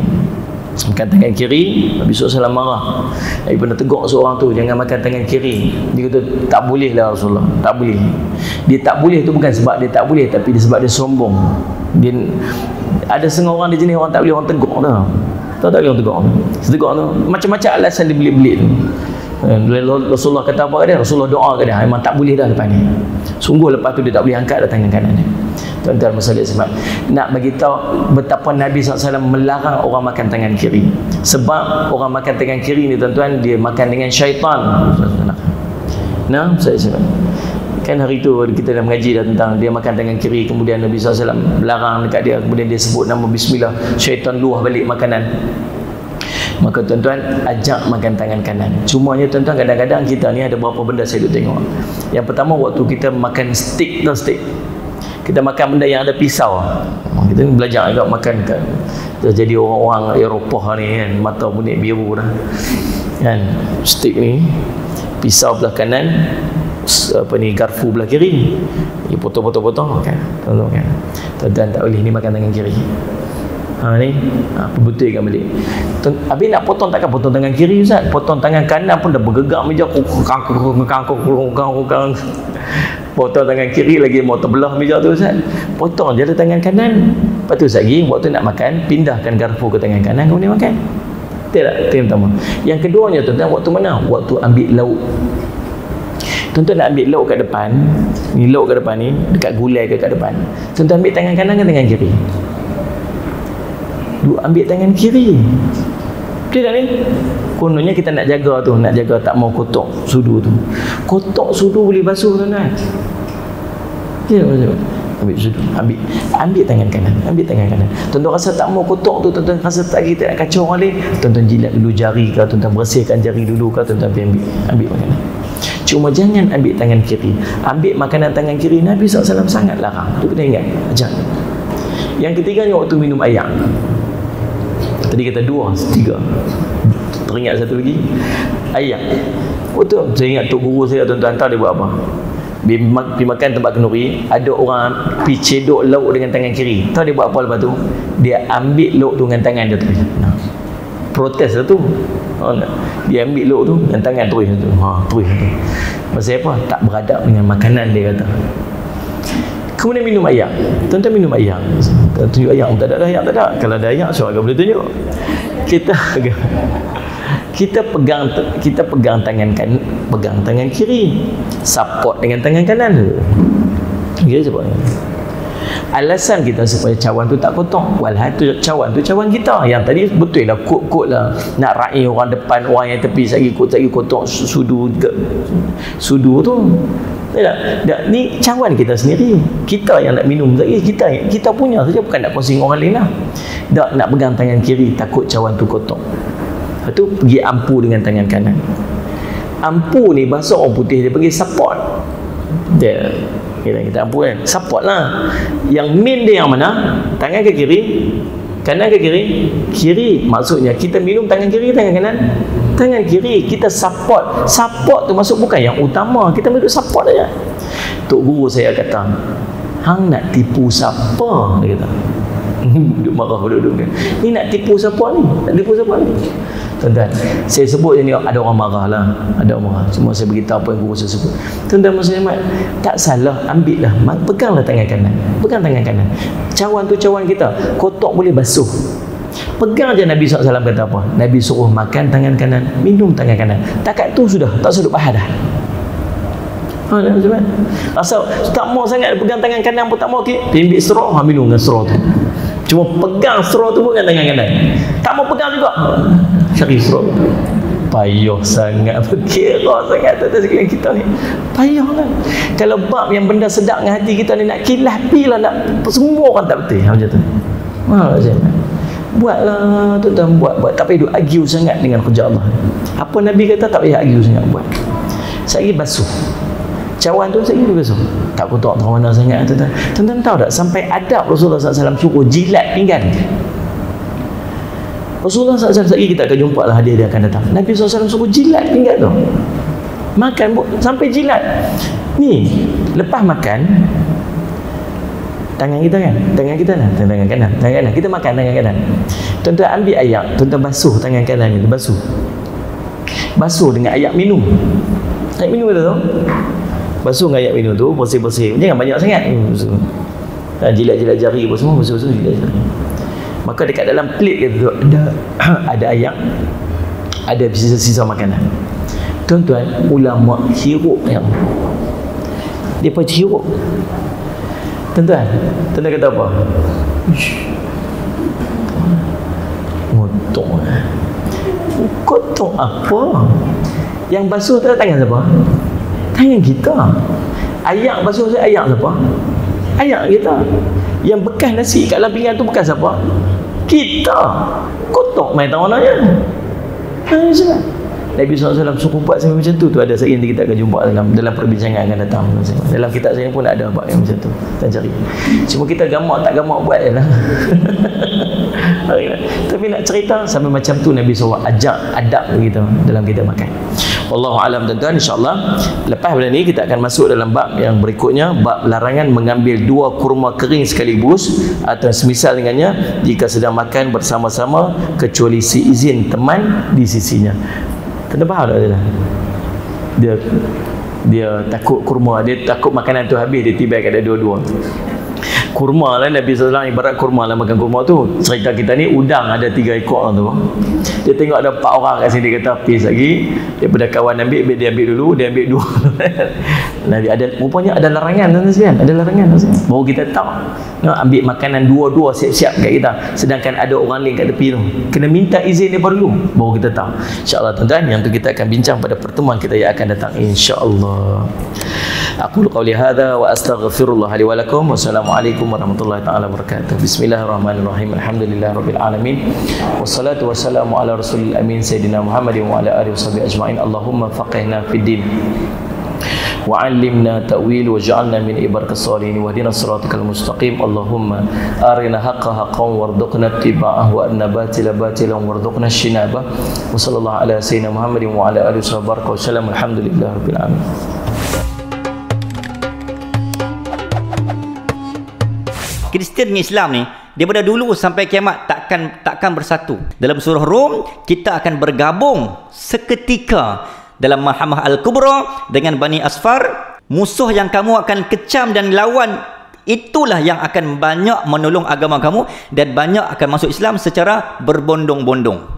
makan tangan kiri. Nabi SAW marah. Nabi pernah tegur seorang tu, jangan makan tangan kiri. Dia kata, tak boleh lah Rasulullah, tak boleh. Dia tak boleh tu bukan sebab dia tak boleh, tapi dia sebab dia sombong. Dia ada setengah orang, dia jenis orang tak boleh orang tegur dah. Tak boleh orang tegur. Setegur tu macam-macam alasan dia belit-belit tu. Rasulullah kata apa kat dia? Rasulullah doa kat dia, memang tak boleh dah lepas ni. Sungguh lepas tu dia tak boleh angkat dah tangan kanan dia. Tuan-tuan masalah sebab nak beritahu betapa Nabi SAW melarang orang makan tangan kiri. Sebab orang makan tangan kiri ni tuan-tuan, dia makan dengan syaitan. Nah, saya sebab kan hari tu kita dah mengaji dah tentang dia makan tangan kiri, kemudian Nabi SAW melarang dekat dia, kemudian dia sebut nama bismillah, syaitan luah balik makanan. Maka tuan-tuan ajak makan tangan kanan. Cumanya tuan-tuan kadang-kadang kita ni ada beberapa benda saya duk tengok. Yang pertama, waktu kita makan steak, kita makan benda yang ada pisau. Kita belajar agak makan kan. Kita jadi orang-orang Eropah ni kan, mata kuning biru dah. Kan, steak ni pisau belah kanan, garfu belah kiri. Dia potong-potong kan. Tuan-tuan tak boleh ni makan tangan kiri. Ni betul-betul balik. Habis nak potong takkan potong tangan kiri Ustaz. Potong tangan kanan pun dah bergerak meja. Potong tangan kiri lagi mau terbelah meja tu Ustaz. Potong je lah tangan kanan. Lepas tu Ustaz lagi waktu nak makan, pindahkan garpu ke tangan kanan kemudian makan. Betul tak? Itu yang pertama. Yang keduanya tuan-tuan, waktu mana? Waktu ambil lauk. Tuan-tuan nak ambil lauk kat depan. Ni lauk kat depan ni, dekat gulai ke kat depan. Tuan-tuan ambil tangan kanan ke tangan kiri? Ambil tangan kiri. Betul tak ni? Kononnya kita nak jaga tu, nak jaga tak mau kotak sudu tu. Kotak sudu boleh basuh tuan-tuan. Ambil sudu, ambil tangan kanan, ambil tangan kanan. Tuan-tuan rasa tak mau kotak tu, tuan-tuan rasa tak kita nak kacau orang lain, tuan-tuan jilat dulu jari ke, tuan-tuan bersihkan jari dulu ke, tuan-tuan ambil makanan. Cuma jangan ambil tangan kiri. Ambil makanan tangan kiri, Nabi SAW sangat larang. Tu kena ingat. Jangan. Yang ketiganya waktu minum air. Tadi kata 2, 3. Teringat satu lagi. Air. Betul. Saya ingat Tok Guru saya, tuan-tuan, tahu dia buat apa? Pergi makan tempat kenduri, ada orang pergi cedok lauk dengan tangan kiri. Tahu dia buat apa lepas tu? Dia ambil lauk tu dengan tangan dia terus. Protes lah tu. Dia ambil lauk tu dengan tangan terus tu. Terus tu. Maksud apa? Tak beradab dengan makanan, dia kata. Kemudian minum air. Tuan-tuan minum air. Tunjuk air. Tak ada air, tak ada. Kalau ada air, so agak boleh tunjuk. Kita pegang tangan kanan, pegang tangan kiri, support dengan tangan kanan. Ya, sebab alasan kita supaya cawan tu tak kotor. Walhasil cawan tu cawan kita. Yang tadi betul lah, kot-kot lah. Nak raih orang depan, orang yang tepi sagi kotor sudu tu. Tak, ni cawan kita sendiri. Kita yang nak minum lagi, kita punya saja, bukan nak kongsi orang lain lah. Tak nak pegang tangan kiri, takut cawan tu kotor. Lepas tu pergi ampu dengan tangan kanan. Ampu ni bahasa orang putih dia panggil support. Kita ampu kan, support lah. Yang main dia yang mana? Tangan ke kiri? Kanan ke kiri? Kiri. Maksudnya kita minum tangan kiri, tangan kanan? Tangan kiri. Kita support. Support tu masuk bukan yang utama. Kita duduk support aja. Tok Guru saya kata, hang nak tipu siapa? Dia kata. Duduk marah duduk kan. Ni nak tipu siapa ni? Nak tipu siapa ni? Tuan-tuan, saya sebut je ni, ada orang marah lah. Ada orang marah. Cuma saya beritahu apa yang guru saya sebut. Tuan-tuan Muslimat, tak salah, ambil lah. Peganglah tangan kanan. Pegang tangan kanan. Cawan tu cawan kita. Kotak boleh basuh. Pegang je. Nabi SAW kata apa? Nabi suruh makan tangan kanan, minum tangan kanan. Takat tu sudah, tak sudah bahar dah. Asal tak mau sangat pegang tangan kanan pun tak mau, okay? Ambil straw, minum dengan straw tu. Cuma pegang straw tu pun dengan tangan kanan. Tak mau pegang juga, cari straw. Payah sangat, berkira sangat atas sekalian kita ni. Payah kan. Kalau bab yang benda sedap dengan hati kita ni, nak kilah pilah, nak semua orang tak betul macam tu. Buatlah tuan-tuan, buat. Tak payah duk argue sangat dengan kerja Allah. Apa Nabi kata, tak payah argue sangat, buat. Sekali basuh cawan tu, sekali basuh. Tak kotak mana sangat tuan-tuan. Tuan-tuan tahu tak, sampai adab Rasulullah SAW suruh jilat pinggan. Rasulullah SAW, sekali kita akan jumpa lah, hadiah dia akan datang. Nabi SAW suruh jilat pinggan tu. Makan sampai jilat. Ni, lepas makan, Tangan kita kan, tangan kita lah, tangan kanan, tangan kanan. Kita makan tangan kanan. Tuan-tuan ambil ayak, tuan-tuan basuh tangan kanan ni, basuh. Basuh dengan ayak minum. Ayak minum tu. Basuh dengan ayak minum tu, bersih-bersih. Jangan banyak sangat. Basuh. Jilat-jilat jari apa semua, basuh-basuh jilat jari. Maka dekat dalam plate kita tu ada ayak, ada sisa-sisa makanan. Tuan-tuan, ulama hirup yang dia pun hirup. Tuan-tuan kata apa? Kotor apa? Yang basuh tu tangan siapa? Tangan kita. Ayak basuh tu ayak siapa? Ayak kita. Yang bekas nasi kat dalam pinggan tu bekas siapa? Kita. Kotor main tahu namanya. Nabi SAW suruh buat sampai macam tu. Tu ada sehari nanti kita akan jumpa dalam perbincangan akan datang. Dalam kitab saya pun ada bab yang macam tu. Kita cari. Cuma kita gamak tak gamak buat je lah. Tapi nak cerita sampai macam tu Nabi SAW ajak adab kita dalam kita makan. Wallahualam tuan-tuan, insyaAllah lepas benda ni kita akan masuk dalam bab yang berikutnya, bab larangan mengambil 2 kurma kering sekaligus atau semisal dengannya jika sedang makan bersama-sama kecuali si izin teman di sisinya. Tuan-tuan faham tak? Dia takut kurma, dia takut makanan tu habis, dia tiba kat dua-dua. Kurma lah, Nabi SAW ibarat kurma lah, makan kurma tu. Cerita kita ni udang ada 3 ekor tu. Dia tengok ada 4 orang kat sini, dia kata habis lagi. Daripada kawan ambil, dia ambil dulu, dia ambil 2. Nabi ada, rupanya ada larangan tuan-tuan, ada larangan tuan-tuan. Baru kita tahu ambil makanan 2-2 siap-siap kat kita, sedangkan ada orang lain kat tepi tu. Kena minta izin dia dulu, baru kita tahu. InsyaAllah tuan-tuan, yang tu kita akan bincang pada pertemuan kita yang akan datang, insyaAllah. Aqulu qawli hadha wa astaghfirullah li wa lakum. Wassalamualaikum warahmatullahi taala wabarakatuh. Bismillahirrahmanirrahim. Alhamdulillahirabbil alamin. Wassalatu wassalamu ala rasulil amin sayyidina Muhammadin wa ala alihi washabihi ajmain. Allahumma faqihna fid din wa 'allimna ta'wil wa ja'alna min ibarakas salihin wahdina siratal mustaqim. Allahumma arina haqqan haqqan warzuqna ittiba'ahu wa arina batila batilan warzuqna ijtinabah. Wa sallallahu ala sayyidina Muhammadin wa ala alihi wasallam. Alhamdulillahirabbil alamin. Kristian dengan Islam ni daripada dulu sampai kiamat takkan bersatu. Dalam surah Rum kita akan bergabung seketika dalam Mahkamah Al-Kubra dengan Bani Asfar. Musuh yang kamu akan kecam dan lawan, itulah yang akan banyak menolong agama kamu dan banyak akan masuk Islam secara berbondong-bondong.